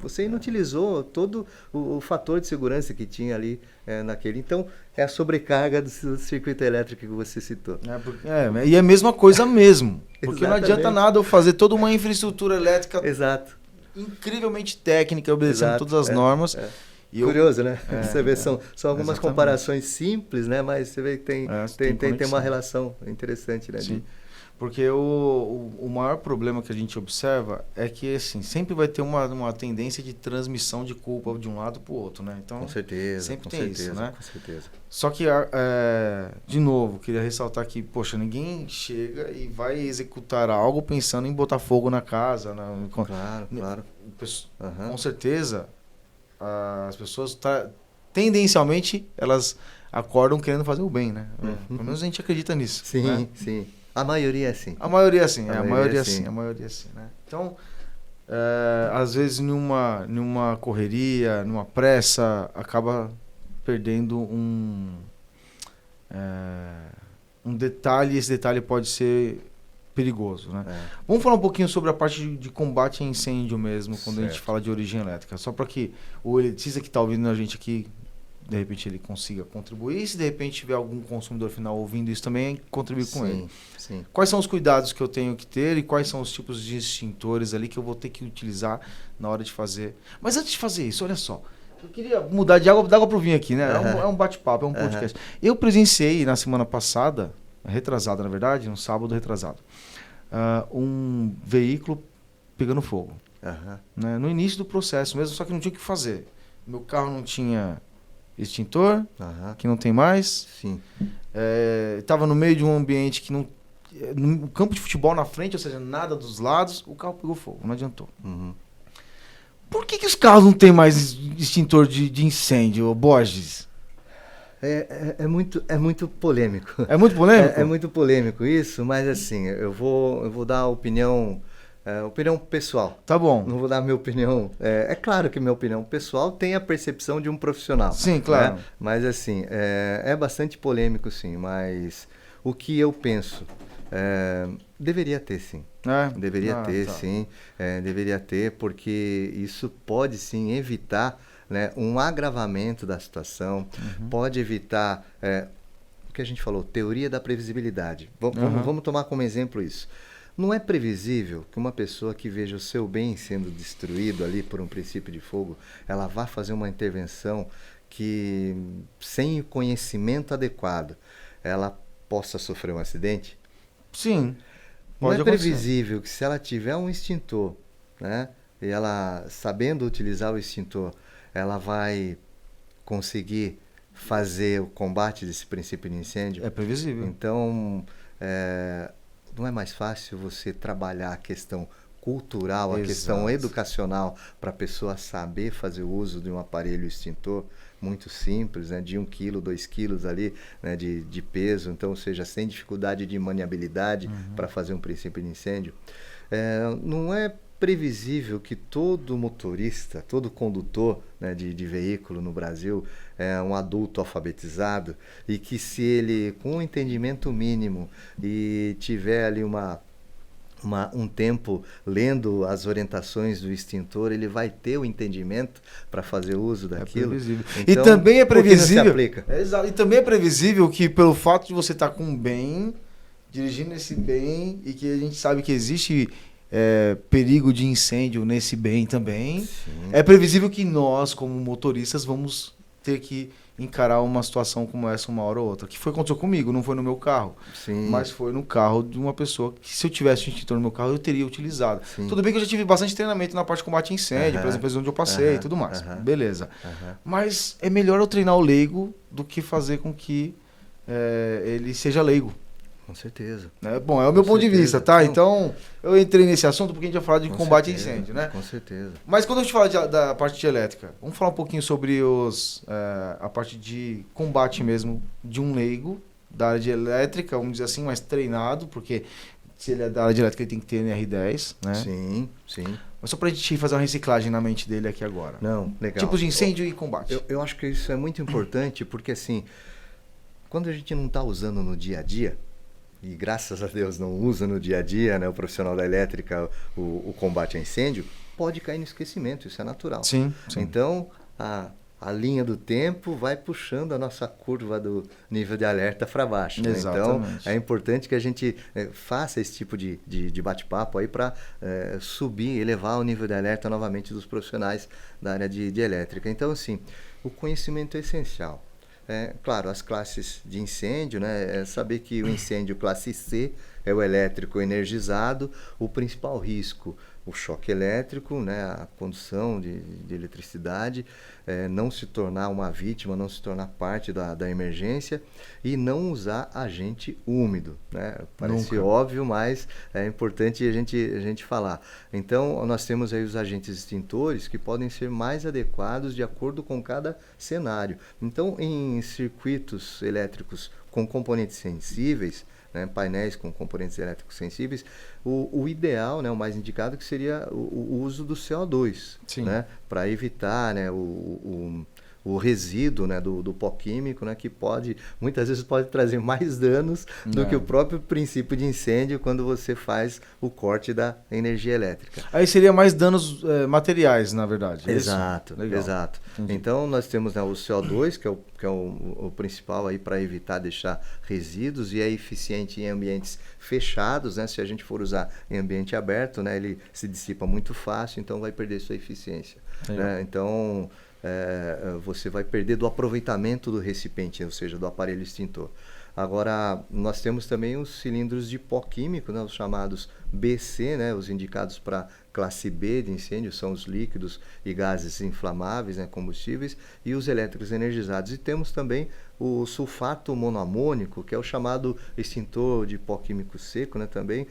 você inutilizou todo o fator de segurança que tinha ali naquele. Então, é a sobrecarga do circuito elétrico que você citou. E é a mesma coisa mesmo. Porque não adianta nada eu fazer toda uma infraestrutura elétrica... Exato. Incrivelmente técnica, obedecendo todas as normas. Curioso, né? Você vê, são algumas comparações simples, né? Mas você vê que tem uma relação interessante, né? Sim. Porque o maior problema que a gente observa é que assim, sempre vai ter uma tendência de transmissão de culpa de um lado para o outro, né? Então, com certeza, sempre tem isso, né? Com certeza. Só que, de novo, queria ressaltar que, poxa, ninguém chega e vai executar algo pensando em botar fogo na casa. Claro. Com certeza, as pessoas, tendencialmente, elas acordam querendo fazer o bem, né? Pelo menos a gente acredita nisso. Sim, né? sim. A maioria é assim. A maioria é assim, né? Então, às vezes, numa correria, numa pressa, acaba perdendo um detalhe, e esse detalhe pode ser perigoso, né? Vamos falar um pouquinho sobre a parte de combate a incêndio mesmo, quando a gente fala de origem elétrica. Só para que o eletricista que está ouvindo a gente aqui, de repente ele consiga contribuir, e se de repente tiver algum consumidor final ouvindo isso também, contribuir com ele. Sim. Quais são os cuidados que eu tenho que ter e quais são os tipos de extintores ali que eu vou ter que utilizar na hora de fazer? Mas antes de fazer isso, olha só, eu queria mudar de água pro vinho aqui, né? É um bate-papo, é um podcast. Eu presenciei na semana passada, retrasada na verdade, no sábado retrasado, um veículo pegando fogo. Né? No início do processo mesmo, só que não tinha o que fazer. Meu carro não tinha extintor, que não tem mais. Sim. Estava no meio de um ambiente que não... No campo de futebol na frente, ou seja, nada dos lados, o carro pegou fogo, não adiantou. Por que os carros não têm mais extintor de incêndio, Borges? É muito polêmico. É muito polêmico? É muito polêmico isso, mas assim, eu vou dar opinião pessoal. Tá bom. Não vou dar minha opinião. É claro que minha opinião pessoal tem a percepção de um profissional. Sim, claro. Né? Mas assim, é bastante polêmico, sim. Mas o que eu penso, deveria ter, sim. Deveria ter, tá. Sim. Deveria ter, porque isso pode, sim, evitar, né, um agravamento da situação, pode evitar o que a gente falou, teoria da previsibilidade. Vamos tomar como exemplo isso. Não é previsível que uma pessoa que veja o seu bem sendo destruído ali por um princípio de fogo, ela vá fazer uma intervenção que, sem o conhecimento adequado, ela possa sofrer um acidente? Sim. Não é previsível que, se ela tiver um extintor, né, e ela, sabendo utilizar o extintor, ela vai conseguir fazer o combate desse princípio de incêndio? É previsível. Então, não é mais fácil você trabalhar a questão cultural, a questão educacional, para a pessoa saber fazer o uso de um aparelho extintor muito simples, né, de 1 kg, 2 kg ali, né, de peso, então, ou seja, sem dificuldade de maniabilidade para fazer um princípio de incêndio? Não é previsível que todo motorista, todo condutor, né, de veículo no Brasil é um adulto alfabetizado, e que, se ele, com um entendimento mínimo e tiver ali um tempo lendo as orientações do extintor, ele vai ter o entendimento para fazer uso daquilo. É previsível. Então, e também é previsível. Se aplica? Exato. E também é previsível que, pelo fato de você estar com um bem, dirigindo esse bem, e que a gente sabe que existe perigo de incêndio nesse bem também, sim, é previsível que nós, como motoristas, vamos ter que encarar uma situação como essa uma hora ou outra. Que foi o que aconteceu comigo, não foi no meu carro. Sim. Mas foi no carro de uma pessoa que, se eu tivesse um extintor no meu carro, eu teria utilizado. Sim. Tudo bem que eu já tive bastante treinamento na parte de combate a incêndio, por exemplo, onde eu passei e tudo mais. Beleza. Mas é melhor eu treinar o leigo do que fazer com que ele seja leigo. Com certeza. Bom, é o meu ponto de vista, tá? Então, eu entrei nesse assunto porque a gente vai falar de combate a incêndio, né? Com certeza. Mas quando a gente fala da parte de elétrica, vamos falar um pouquinho sobre a parte de combate mesmo de um leigo da área de elétrica, vamos dizer assim, mais treinado, porque se ele é da área de elétrica, ele tem que ter NR10, né? Sim, sim. Mas só pra gente fazer uma reciclagem na mente dele aqui agora. Não, legal. Tipos de incêndio e combate. Eu acho que isso é muito importante, porque assim, quando a gente não está usando no dia a dia, e graças a Deus não usa no dia a dia, né, o profissional da elétrica, o combate a incêndio, pode cair no esquecimento, isso é natural. Sim, sim. Então, a linha do tempo vai puxando a nossa curva do nível de alerta para baixo. Né? Então, é importante que a gente faça esse tipo de bate-papo aí para subir, elevar o nível de alerta novamente dos profissionais da área de elétrica. Então, assim, o conhecimento é essencial. Claro, as classes de incêndio, né, saber que o incêndio classe C é o elétrico energizado, o principal risco, o choque elétrico, né, a condução de eletricidade, não se tornar uma vítima, não se tornar parte da emergência, e não usar agente úmido. Né? Parece óbvio, mas é importante a gente falar. Então, nós temos aí os agentes extintores que podem ser mais adequados de acordo com cada cenário. Então, em circuitos elétricos com componentes sensíveis, né, painéis com componentes elétricos sensíveis, o ideal, né, o mais indicado, que seria o uso do CO2, né, para evitar, né, o resíduo, né, do pó químico, né, que muitas vezes pode trazer mais danos do que o próprio princípio de incêndio quando você faz o corte da energia elétrica. Aí seria mais danos materiais, na verdade. Exato, exato. Entendi. Então nós temos, né, o CO2, que é o principal aí para evitar deixar resíduos, e é eficiente em ambientes fechados, né? Se a gente for usar em ambiente aberto, né, ele se dissipa muito fácil, então vai perder sua eficiência. Né? Então você vai perder do aproveitamento do recipiente, ou seja, do aparelho extintor. Agora, nós temos também os cilindros de pó químico, né, os chamados BC, né, os indicados para classe B de incêndio, são os líquidos e gases inflamáveis, né, combustíveis, e os elétricos energizados. E temos também o sulfato monoamônico, que é o chamado extintor de pó químico seco, né, também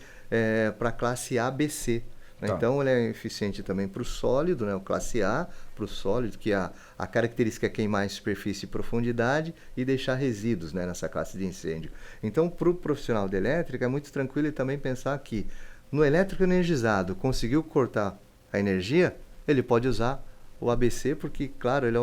para classe ABC. Né? Tá. Então, ele é eficiente também para o sólido, né? O classe A, para o sólido, que a característica é queimar em superfície e profundidade e deixar resíduos, né? Nessa classe de incêndio. Então, para o profissional de elétrica, é muito tranquilo ele também pensar que no elétrico energizado, conseguiu cortar a energia, ele pode usar o ABC, porque, claro, ele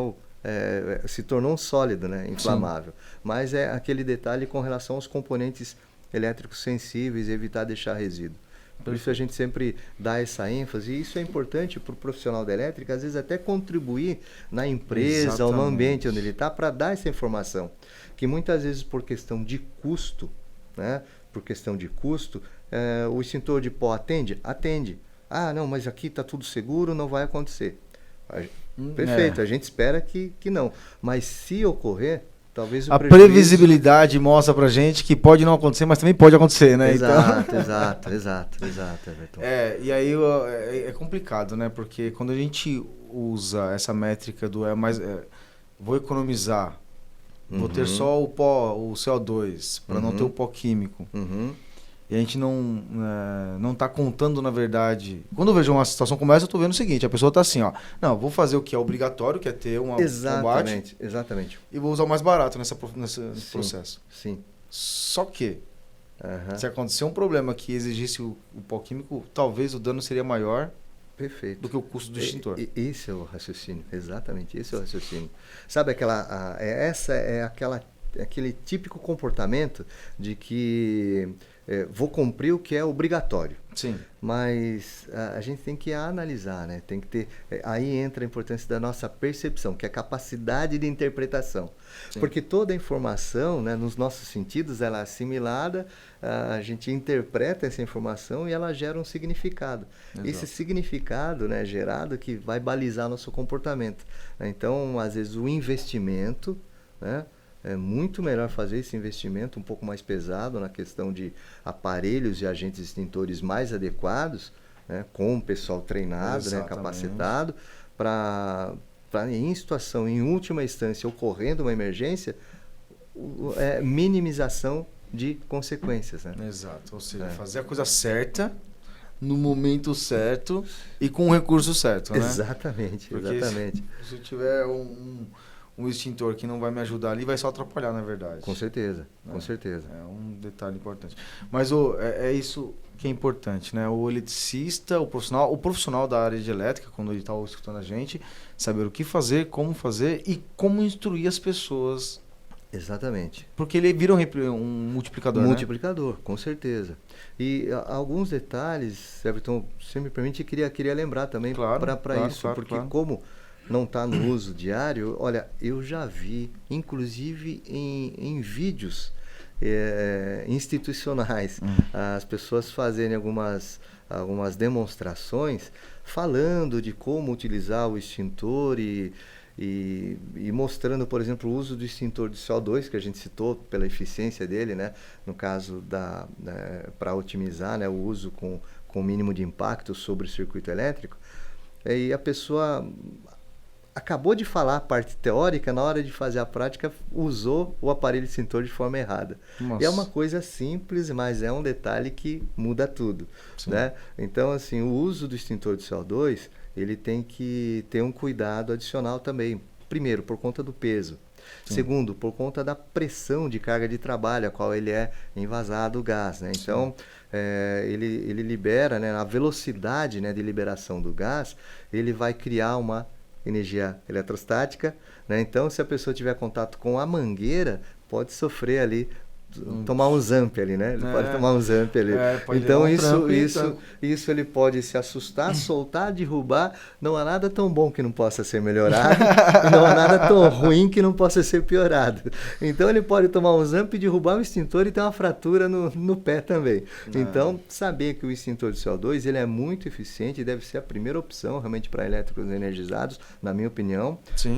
se tornou um sólido, né? Inflamável. Sim. Mas é aquele detalhe com relação aos componentes elétricos sensíveis e evitar deixar resíduo. Por isso a gente sempre dá essa ênfase, e isso é importante para o profissional da elétrica, às vezes até contribuir na empresa, exatamente, ou no ambiente onde ele está, para dar essa informação. Que muitas vezes por questão de custo, né? Por questão de custo, o extintor de pó atende? Atende. Ah, não, mas aqui está tudo seguro, não vai acontecer. Perfeito, a gente espera que não. Mas se ocorrer, talvez o a previsibilidade mostra pra gente que pode não acontecer, mas também pode acontecer, né? Exato, então... exato, Everton. E aí é complicado, né? Porque quando a gente usa essa métrica do vou economizar, vou ter só o pó, o CO2, para não ter o pó químico. E a gente não está contando, na verdade... Quando eu vejo uma situação como essa, eu estou vendo o seguinte, a pessoa está assim, ó, não, vou fazer o que é obrigatório, que é ter um combate. Exatamente. E vou usar o mais barato nesse processo. Sim. Só que, se acontecer um problema que exigisse o pó químico, talvez o dano seria maior. Perfeito. Do que o custo do extintor. Esse é o raciocínio, exatamente, esse é o raciocínio. Sabe aquele típico comportamento de que vou cumprir o que é obrigatório. Sim. Mas a gente tem que analisar, né? Tem que ter, aí entra a importância da nossa percepção, que é a capacidade de interpretação. Sim. Porque toda a informação, né, nos nossos sentidos, ela é assimilada, a gente interpreta essa informação e ela gera um significado. Exato. Esse significado, né, gerado que vai balizar nosso comportamento. Então, às vezes, o investimento, né? É muito melhor fazer esse investimento um pouco mais pesado na questão de aparelhos e agentes extintores mais adequados, né, com o pessoal treinado, né, capacitado, para em última instância, ocorrendo uma emergência, minimização de consequências. Né? Exato, ou seja, fazer a coisa certa, no momento certo e com o recurso certo. Né? Exatamente, porque exatamente. Se tiver um extintor que não vai me ajudar ali, vai só atrapalhar, na verdade. Com certeza, com certeza. É um detalhe importante. Mas é isso que é importante, né? O eletricista, o profissional da área de elétrica, quando ele está escutando a gente, saber o que fazer, como fazer e como instruir as pessoas. Exatamente. Porque ele vira um multiplicador, multiplicador, né? Com certeza. E alguns detalhes, Everton, se me permite, queria lembrar também para isso, porque como não está no uso diário, olha, eu já vi, inclusive em vídeos institucionais, as pessoas fazerem algumas demonstrações falando de como utilizar o extintor e mostrando, por exemplo, o uso do extintor de CO2, que a gente citou pela eficiência dele, né? No caso para otimizar, né, o uso com o mínimo de impacto sobre o circuito elétrico. E a pessoa acabou de falar a parte teórica, na hora de fazer a prática, usou o aparelho extintor de forma errada. Nossa. E é uma coisa simples, mas é um detalhe que muda tudo. Né? Então, assim, o uso do extintor de CO2, ele tem que ter um cuidado adicional também. Primeiro, por conta do peso. Sim. Segundo, por conta da pressão de carga de trabalho, a qual ele é envasado o gás. Né? Então, ele libera, né, a velocidade, né, de liberação do gás, ele vai criar uma energia eletrostática, né? Então, se a pessoa tiver contato com a mangueira, pode sofrer ali, tomar um zamp ali, né? Ele pode tomar um zamp ali. Então, isso ele pode se assustar, soltar, derrubar. Não há nada tão bom que não possa ser melhorado, e não há nada tão ruim que não possa ser piorado. Então, ele pode tomar um zamp, derrubar o extintor e ter uma fratura no pé também. Então, saber que o extintor de CO2 ele é muito eficiente e deve ser a primeira opção realmente para elétricos energizados, na minha opinião. Sim.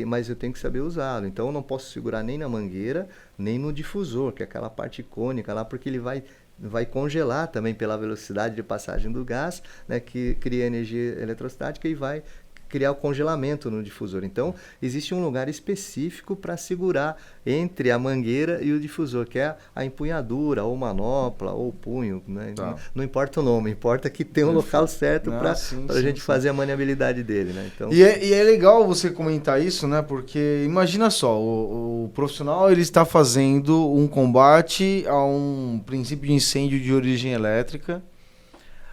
Mas eu tenho que saber usá-lo. Então, eu não posso segurar nem na mangueira, nem no difusor, que é aquela parte icônica lá, porque ele vai congelar também pela velocidade de passagem do gás, né, que cria energia eletrostática e vai criar o congelamento no difusor. Então, existe um lugar específico para segurar entre a mangueira e o difusor, que é a empunhadura, ou manopla, ou punho, né? Tá. Não importa o nome, importa que tem um local certo para a gente fazer a maniabilidade dele, né? Então... E é legal você comentar isso, né? Porque imagina só, o profissional ele está fazendo um combate a um princípio de incêndio de origem elétrica,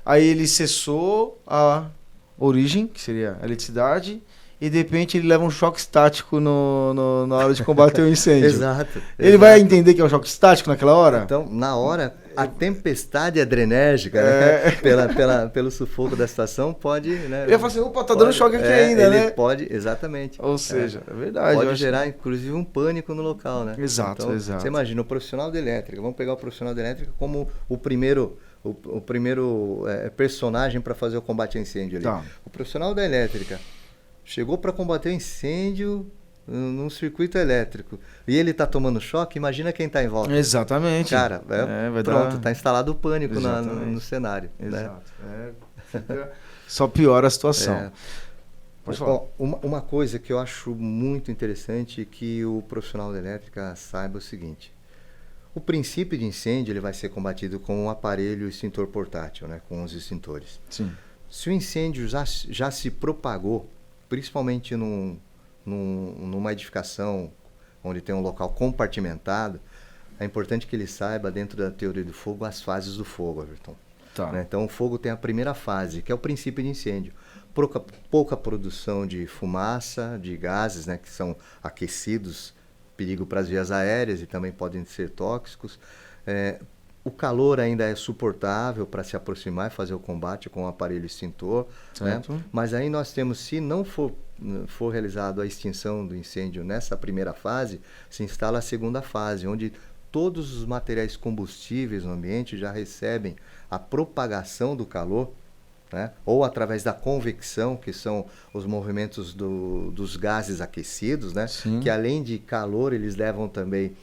aí ele cessou a origem, que seria a eletricidade, e de repente ele leva um choque estático na hora de combater o incêndio. Exato. Ele vai entender que é um choque estático naquela hora? Então, na hora, a tempestade adrenérgica, né? Pelo sufoco da situação, pode... Né? Ele vai falar assim, opa, tá dando choque aqui ainda, ele né? pode, exatamente. Ou seja, é verdade. Pode gerar, inclusive, um pânico no local, né? Exato, então, exato. Você imagina, o profissional de elétrica, vamos pegar o profissional de elétrica como o primeiro personagem para fazer o combate a incêndio ali. Tá. O profissional da elétrica chegou para combater o incêndio num circuito elétrico e ele está tomando choque, imagina quem está em volta. Exatamente. Cara, pronto, está instalado o pânico no cenário. Exato. Né? Só piora a situação. Pode falar. Uma coisa que eu acho muito interessante é que o profissional da elétrica saiba o seguinte: o princípio de incêndio ele vai ser combatido com um aparelho extintor portátil, né, com os extintores. Sim. Se o incêndio já se propagou, principalmente numa edificação onde tem um local compartimentado, é importante que ele saiba, dentro da teoria do fogo, as fases do fogo, Everton. Tá. Né? Então, o fogo tem a primeira fase, que é o princípio de incêndio. Pouca produção de fumaça, de gases, né, que são aquecidos, perigo para as vias aéreas e também podem ser tóxicos. O calor ainda é suportável para se aproximar e fazer o combate com o aparelho extintor. Né? Mas aí nós temos, se não for realizado a extinção do incêndio nessa primeira fase, se instala a segunda fase, onde todos os materiais combustíveis no ambiente já recebem a propagação do calor, né? Ou através da convecção, que são os movimentos dos gases aquecidos, né? Que além de calor, eles levam também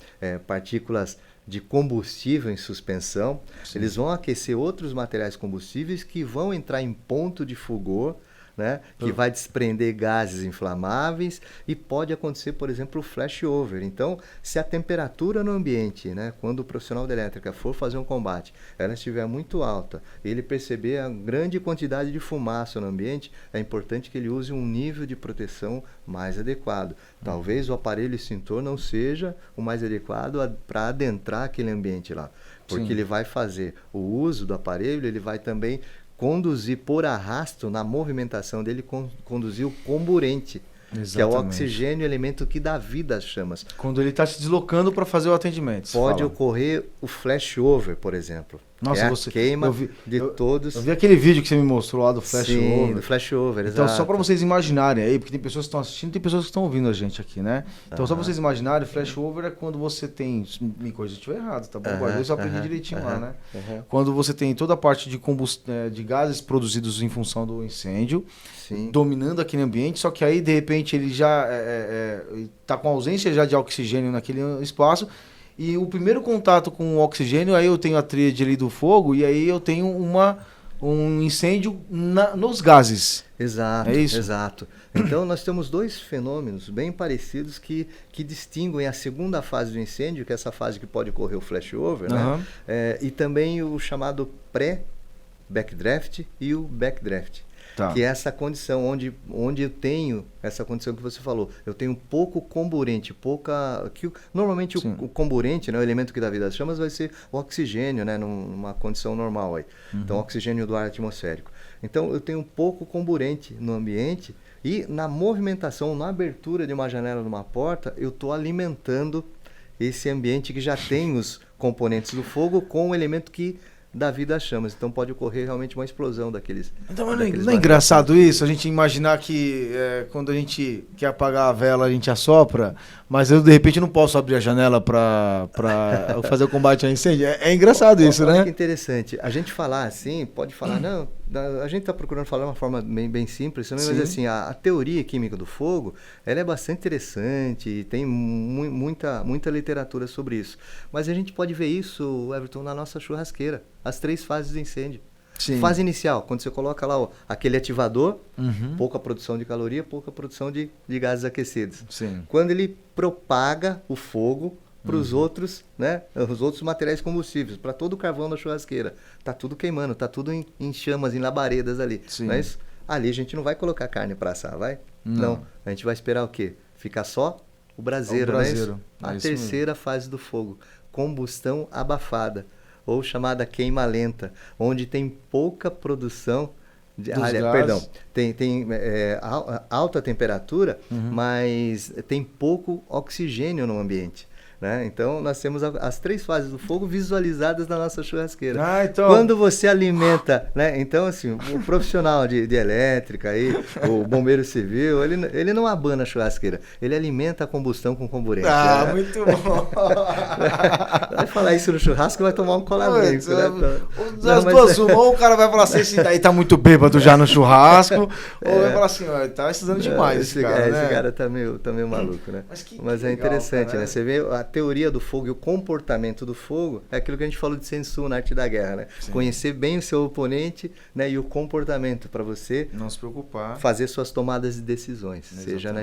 partículas de combustível em suspensão. Sim. Eles vão aquecer outros materiais combustíveis que vão entrar em ponto de fulgor, né? Que vai desprender gases inflamáveis e pode acontecer, por exemplo, o flashover. Então, se a temperatura no ambiente, né, quando o profissional da elétrica for fazer um combate, ela estiver muito alta, e ele perceber a grande quantidade de fumaça no ambiente, é importante que ele use um nível de proteção mais adequado. Talvez o aparelho extintor não seja o mais adequado para adentrar aquele ambiente lá, porque ele vai fazer o uso do aparelho, ele vai também conduzir por arrasto, na movimentação dele, conduzir o comburente. Exatamente. Que é o oxigênio, elemento que dá vida às chamas. Quando ele está se deslocando para fazer o atendimento. Pode ocorrer o flashover, por exemplo. Nossa, a queima de todos. Eu vi aquele vídeo que você me mostrou lá do flashover. Sim, do flashover, então, exato. só para vocês imaginarem aí, porque tem pessoas que estão assistindo, tem pessoas que estão ouvindo a gente aqui, né? Então, só para vocês imaginarem, flashover é quando você tem... Me corrija se eu estiver errado, tá bom? Eu só aprendi direitinho lá, né? Quando você tem toda a parte de gases produzidos em função do incêndio, dominando aquele ambiente, só que aí, de repente, ele já está com ausência já de oxigênio naquele espaço. E o primeiro contato com o oxigênio, aí eu tenho a tríade ali do fogo, e aí eu tenho um incêndio nos gases. Exato, é isso? Exato. Então nós temos dois fenômenos bem parecidos que distinguem a segunda fase do incêndio, que é essa fase que pode ocorrer o flashover, né? E também o chamado pré-backdraft e o backdraft. Tá. Que é essa condição onde eu tenho essa condição que você falou. Eu tenho pouco comburente, normalmente o comburente, né, o elemento que dá vida às chamas, vai ser o oxigênio, né, numa condição normal aí. Então, oxigênio do ar atmosférico. Então, eu tenho pouco comburente no ambiente e na movimentação, na abertura de uma janela de uma porta, eu estou alimentando esse ambiente que já tem os componentes do fogo com o elemento que da vida às chamas. Então pode ocorrer realmente uma explosão daqueles... Então não é engraçado isso? A gente imaginar que quando a gente quer apagar a vela, a gente assopra, mas eu de repente não posso abrir a janela para fazer o combate a incêndio. É engraçado isso, né? Olha que interessante. A gente falar assim, pode falar, não, a gente está procurando falar de uma forma bem simples, mas assim, a teoria química do fogo, ela é bastante interessante e tem muita literatura sobre isso. Mas a gente pode ver isso, Everton, na nossa churrasqueira. As 3 fases do incêndio. Sim. Fase inicial, quando você coloca lá aquele ativador, pouca produção de caloria, pouca produção de gases aquecidos. Sim. Quando ele propaga o fogo para os outros, né, os outros materiais combustíveis, para todo o carvão da churrasqueira. Tá tudo queimando, tá tudo em chamas, em labaredas ali. Sim. Mas ali a gente não vai colocar carne para assar, vai? Não. A gente vai esperar o quê? Ficar só o braseiro, O né? braseiro. A É isso terceira fase do fogo, combustão abafada, ou chamada queima lenta, onde tem pouca produção de, Dos gases. perdão, tem alta temperatura, mas tem pouco oxigênio no ambiente. Né? Então, nós temos as 3 fases do fogo visualizadas na nossa churrasqueira. Então... Quando você alimenta, né? Então, assim, o profissional de elétrica, aí, o bombeiro civil, ele não abana a churrasqueira, ele alimenta a combustão com comburente. Ah, muito bom! Vai falar isso no churrasco, vai tomar um cola branco. As duas, ou o cara vai falar assim, esse daí tá muito bêbado já no churrasco, ou vai falar assim, ó, tá estudando demais esse cara, né? Esse cara tá meio maluco, né? Mas é interessante, legal, né? Você vê a teoria do fogo e o comportamento do fogo, é aquilo que a gente falou de Sun Tzu na arte da guerra, né? Sim. Conhecer bem o seu oponente, né, e o comportamento para você não se preocupar, fazer suas tomadas de decisões, exatamente, seja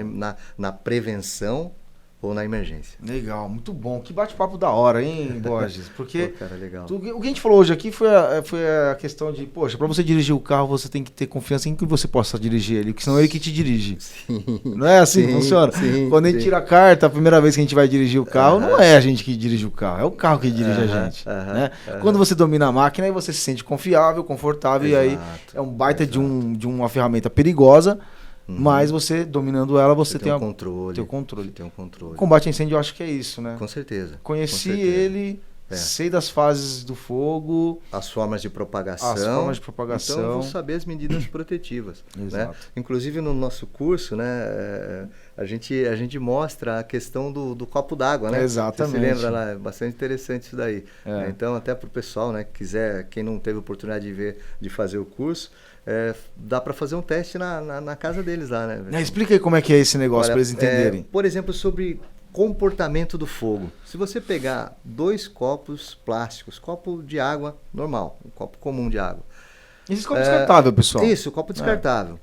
na prevenção ou na emergência. Legal, muito bom. Que bate-papo da hora, hein, Borges? Porque pô, cara, legal. O que a gente falou hoje aqui foi a questão de, poxa, para você dirigir o carro, você tem que ter confiança em que você possa dirigir ele, porque senão é ele que te dirige. Sim. Não é assim que funciona? Sim, quando a gente tira a carta, a primeira vez que a gente vai dirigir o carro, não é a gente que dirige o carro, é o carro que dirige a gente. Né? Quando você domina a máquina, aí você se sente confiável, confortável, e aí é um baita de uma ferramenta perigosa. Mas você, dominando ela, você tem um controle. Tem o controle. Tem um controle. Combate a incêndio, eu acho que é isso, né? Com certeza. Conheci ele, sei das fases do fogo. As formas de propagação. Então, eu vou saber as medidas protetivas. Exato. Né? Inclusive, no nosso curso, né, a gente mostra a questão do copo d'água, né? Exatamente. Você se lembra lá? É bastante interessante isso daí. Então, até para o pessoal, né, que quiser, quem não teve oportunidade de fazer o curso, dá para fazer um teste na casa deles lá, né? Explica aí como é que é esse negócio para eles entenderem. Por exemplo, sobre comportamento do fogo. Se você pegar 2 copos plásticos, copo de água normal, um copo comum de água. Esse copo descartável, pessoal. Isso, copo descartável.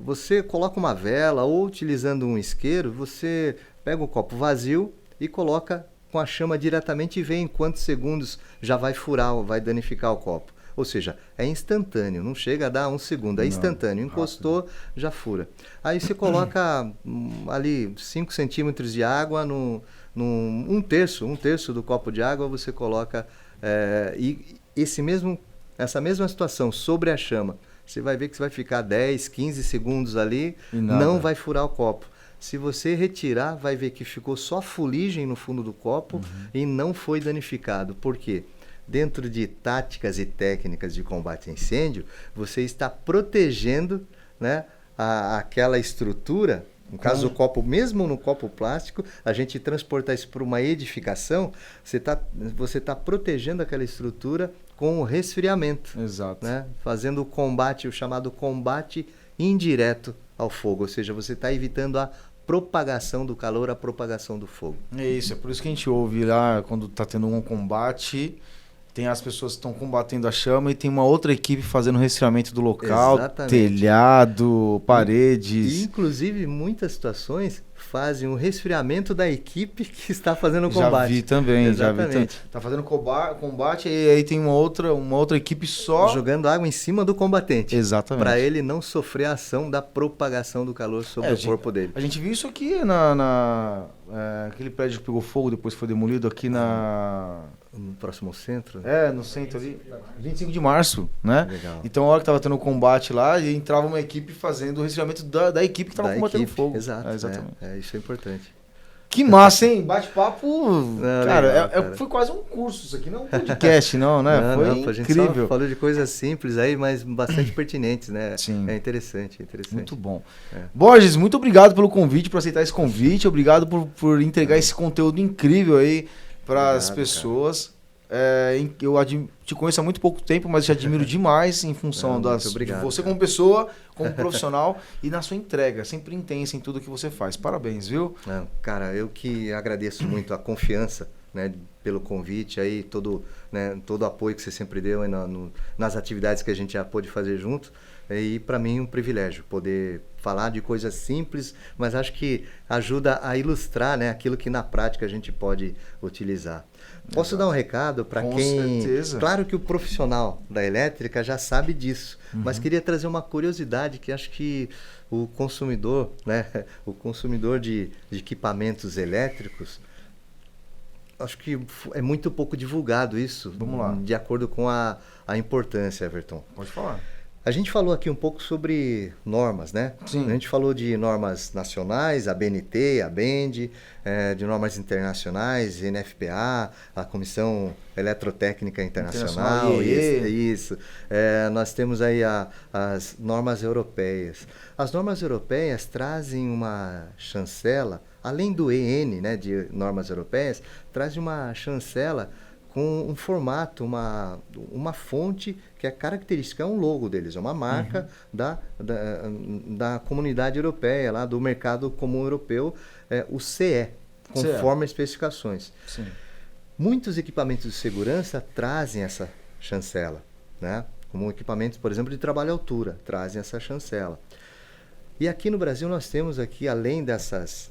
Você coloca uma vela ou utilizando um isqueiro, você pega o copo vazio e coloca com a chama diretamente e vê em quantos segundos já vai furar ou vai danificar o copo. Ou seja, é instantâneo, não chega a dar 1 segundo, é instantâneo. Encostou, já fura. Aí você coloca ali 5 centímetros de água, um terço do copo de água, você coloca e essa mesma situação sobre a chama. Você vai ver que você vai ficar 10, 15 segundos ali, não vai furar o copo. Se você retirar, vai ver que ficou só fuligem no fundo do copo e não foi danificado. Por quê? Dentro de táticas e técnicas de combate a incêndio, você está protegendo, né, aquela estrutura. No caso do copo, mesmo no copo plástico, a gente transportar isso para uma edificação, você tá protegendo aquela estrutura com o resfriamento. Exato. Né? Fazendo o chamado combate indireto ao fogo, ou seja, você está evitando a propagação do calor, a propagação do fogo. É isso, é por isso que a gente ouve lá, quando está tendo um combate, tem as pessoas que estão combatendo a chama e tem uma outra equipe fazendo resfriamento do local, exatamente, telhado, paredes. E, inclusive, muitas situações fazem o resfriamento da equipe que está fazendo o combate. Já vi também, exatamente. Tá fazendo combate e aí tem uma outra equipe só jogando água em cima do combatente. Exatamente. Para ele não sofrer a ação da propagação do calor sobre o corpo dele. A gente viu isso aqui aquele prédio que pegou fogo depois foi demolido aqui no próximo centro? No centro ali, 25 de março, né? Legal. Então, a hora que tava tendo combate lá, e entrava uma equipe fazendo o resfriamento da equipe que tava combatendo fogo. Exato. Exatamente. Isso é importante. Que massa, hein? Bate-papo. Cara, legal, foi quase um curso isso aqui, não um podcast, não, né? Foi incrível. A gente só falou de coisas simples aí, mas bastante pertinentes, né? Sim. É interessante. Muito bom. Borges, muito obrigado pelo convite, por aceitar esse convite. Obrigado por entregar esse conteúdo incrível aí para as pessoas. Eu te conheço há muito pouco tempo, mas te admiro demais em função de você como pessoa, como profissional e na sua entrega, sempre intensa em tudo que você faz. Parabéns, viu? Cara, eu que agradeço muito a confiança, né, pelo convite aí, todo o apoio que você sempre deu aí nas atividades que a gente já pôde fazer junto. E para mim um privilégio poder falar de coisas simples, mas acho que ajuda a ilustrar, né, aquilo que na prática a gente pode utilizar. Posso dar um recado para quem... certeza. Claro que o profissional da elétrica já sabe disso, mas queria trazer uma curiosidade que acho que o consumidor, né, o consumidor de equipamentos elétricos, acho que é muito pouco divulgado isso. Vamos lá. De acordo com a importância, Everton. Pode falar. A gente falou aqui um pouco sobre normas, né? Sim. A gente falou de normas nacionais, a BNT, a BEND, de normas internacionais, NFPA, a Comissão Eletrotécnica Internacional, isso. Nós temos aí as normas europeias. As normas europeias trazem uma chancela, além do EN, né, de normas europeias, trazem uma chancela com um formato, uma fonte que é característica, é um logo deles, é uma marca da comunidade europeia, lá do mercado comum europeu, o CE, conforme as especificações. Sim. Muitos equipamentos de segurança trazem essa chancela, né? Como equipamentos, por exemplo, de trabalho à altura, trazem essa chancela. E aqui no Brasil nós temos aqui, além dessas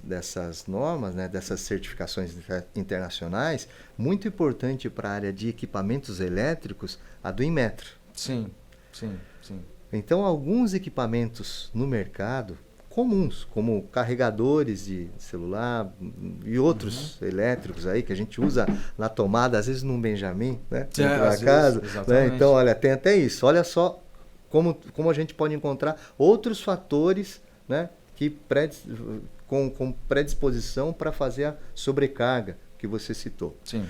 normas, né, dessas certificações internacionais, muito importante para a área de equipamentos elétricos, a do Inmetro. Sim. Então, alguns equipamentos no mercado comuns, como carregadores de celular e outros elétricos aí que a gente usa na tomada, às vezes num Benjamin, né, dentro da casa, né? Então, olha, tem até isso. Olha só como a gente pode encontrar outros fatores, né, que com predisposição para fazer a sobrecarga que você citou. Sim.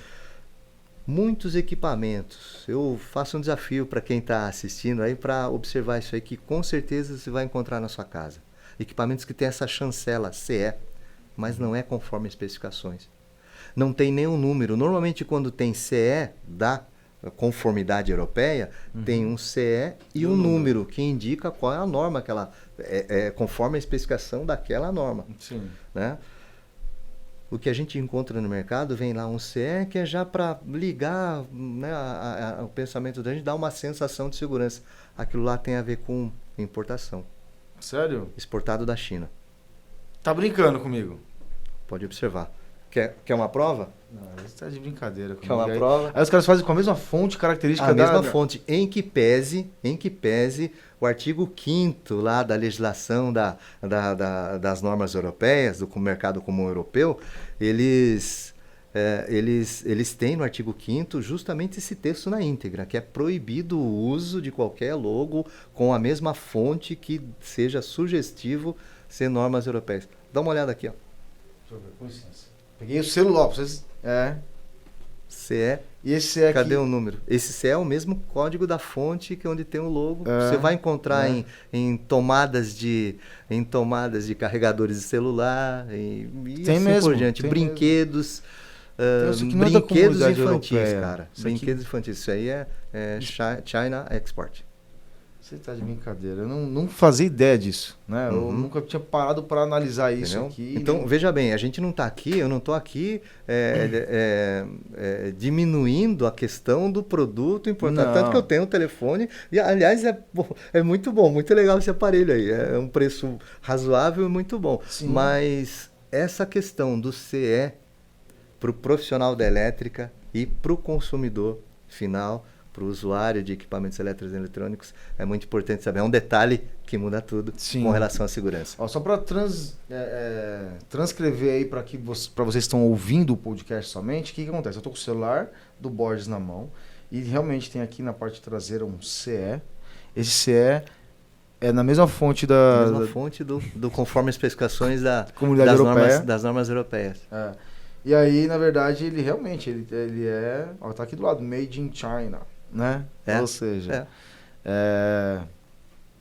Muitos equipamentos. Eu faço um desafio para quem está assistindo aí para observar isso aí, que com certeza você vai encontrar na sua casa. Equipamentos que têm essa chancela CE, mas não é conforme especificações. Não tem nenhum número. Normalmente quando tem CE da conformidade europeia, tem um CE e um número que indica qual é a norma que ela conforme a especificação daquela norma. Sim. Né? O que a gente encontra no mercado vem lá um CE que é já para ligar, né, o pensamento da gente, dar uma sensação de segurança. Aquilo lá tem a ver com importação. Sério? Exportado da China. Tá brincando comigo? Pode observar. Quer uma prova? Não, isso tá de brincadeira comigo. Quer uma prova? Aí os caras fazem com a mesma fonte característica a mesma fonte, em que pese o artigo 5º lá da legislação das normas europeias, do mercado comum europeu, eles têm no artigo 5º justamente esse texto na íntegra, que é proibido o uso de qualquer logo com a mesma fonte que seja sugestivo ser normas europeias. Dá uma olhada aqui, ó. Deixa eu ver, com licença. Peguei o celular pra vocês. CE. E esse CE Cadê aqui? o número? Esse CE é o mesmo código da fonte que é onde tem o logo. Você vai encontrar em tomadas de carregadores de celular e tem assim mesmo, por diante. Brinquedos. Brinquedos infantis, europeia. cara. Isso Brinquedos infantis. Isso aí é China Export. Você tá de brincadeira. Eu não fazia ideia disso, né? Eu nunca tinha parado para analisar isso. Entendeu? Aqui. Então, veja bem, a gente não está aqui, eu não estou aqui diminuindo a questão do produto importante. Não. Tanto que eu tenho um telefone, e aliás é muito bom, muito legal esse aparelho aí. É um preço razoável e muito bom. Sim. Mas essa questão do CE para o profissional da elétrica e para o consumidor final, para o usuário de equipamentos elétricos e eletrônicos, é muito importante saber. É um detalhe que muda tudo. Sim. Com relação à segurança. Ó, só para transcrever aí para vocês que estão ouvindo o podcast somente, o que acontece? Eu estou com o celular do Borges na mão e realmente tem aqui na parte traseira um CE. Esse CE é na mesma fonte fonte do conforme as especificações Comunidade Europeia. Das normas europeias. E aí, na verdade, ele realmente ele é... Ó, tá aqui do lado, Made in China, né? Ou seja...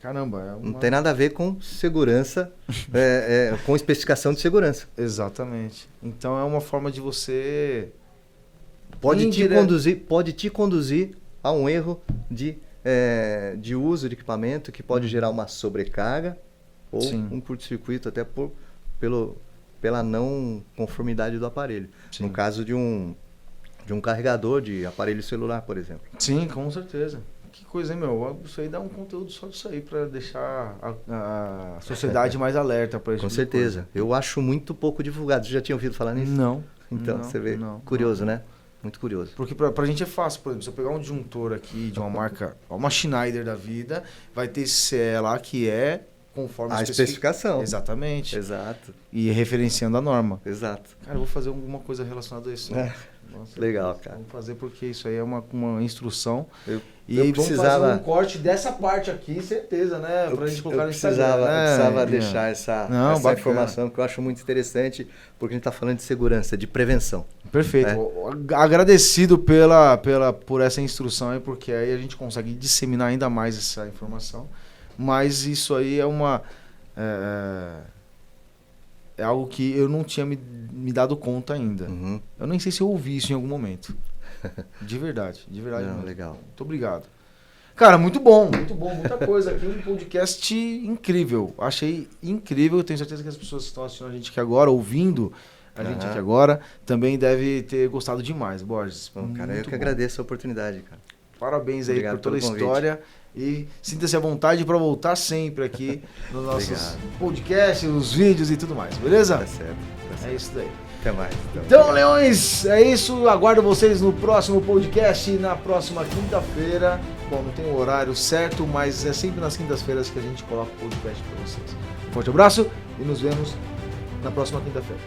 Caramba, não tem nada a ver com segurança, com especificação de segurança. Exatamente. Então é uma forma de você... Pode te conduzir a um erro de uso de equipamento que pode gerar uma sobrecarga ou um curto-circuito até pela não conformidade do aparelho. Sim. No caso de um de um carregador de aparelho celular, por exemplo. Sim, com certeza. Que coisa, hein, meu? Isso aí dá um conteúdo só disso aí pra deixar a sociedade mais alerta pra isso. Com certeza. Eu acho muito pouco divulgado. Você já tinha ouvido falar nisso? Não. Então, você vê. Curioso, né? Muito curioso. Porque pra gente é fácil, por exemplo, se eu pegar um disjuntor aqui de uma marca, uma Schneider da vida, vai ter esse CE lá que é conforme a especificação. Exatamente. Exato. E referenciando a norma. Exato. Cara, eu vou fazer alguma coisa relacionada a isso. Né? Nossa, legal, cara. Vamos fazer porque isso aí é uma instrução. Eu aí precisava... vamos fazer um corte dessa parte aqui, certeza, né? Pra gente colocar no Instagram. Eu precisava deixar essa informação que eu acho muito interessante, porque a gente está falando de segurança, de prevenção. Perfeito. Agradecido por essa instrução aí, porque aí a gente consegue disseminar ainda mais essa informação. Mas isso aí é algo que eu não tinha me dado conta ainda. Uhum. Eu nem sei se eu ouvi isso em algum momento. De verdade Não, legal. Muito obrigado. Cara, muito bom, muita coisa aqui, um podcast incrível. Achei incrível, tenho certeza que as pessoas que estão assistindo a gente aqui agora, ouvindo a gente aqui agora, também devem ter gostado demais, Borges. Bom, cara, eu que agradeço a oportunidade, cara. Parabéns aí por toda a história. E sinta-se à vontade para voltar sempre aqui nos nossos podcasts, os vídeos e tudo mais, beleza? Tá certo. É isso daí. Até mais. Então, leões, é isso. Aguardo vocês no próximo podcast, na próxima quinta-feira. Bom, não tem o horário certo, mas é sempre nas quintas-feiras que a gente coloca o podcast para vocês. Um forte abraço e nos vemos na próxima quinta-feira.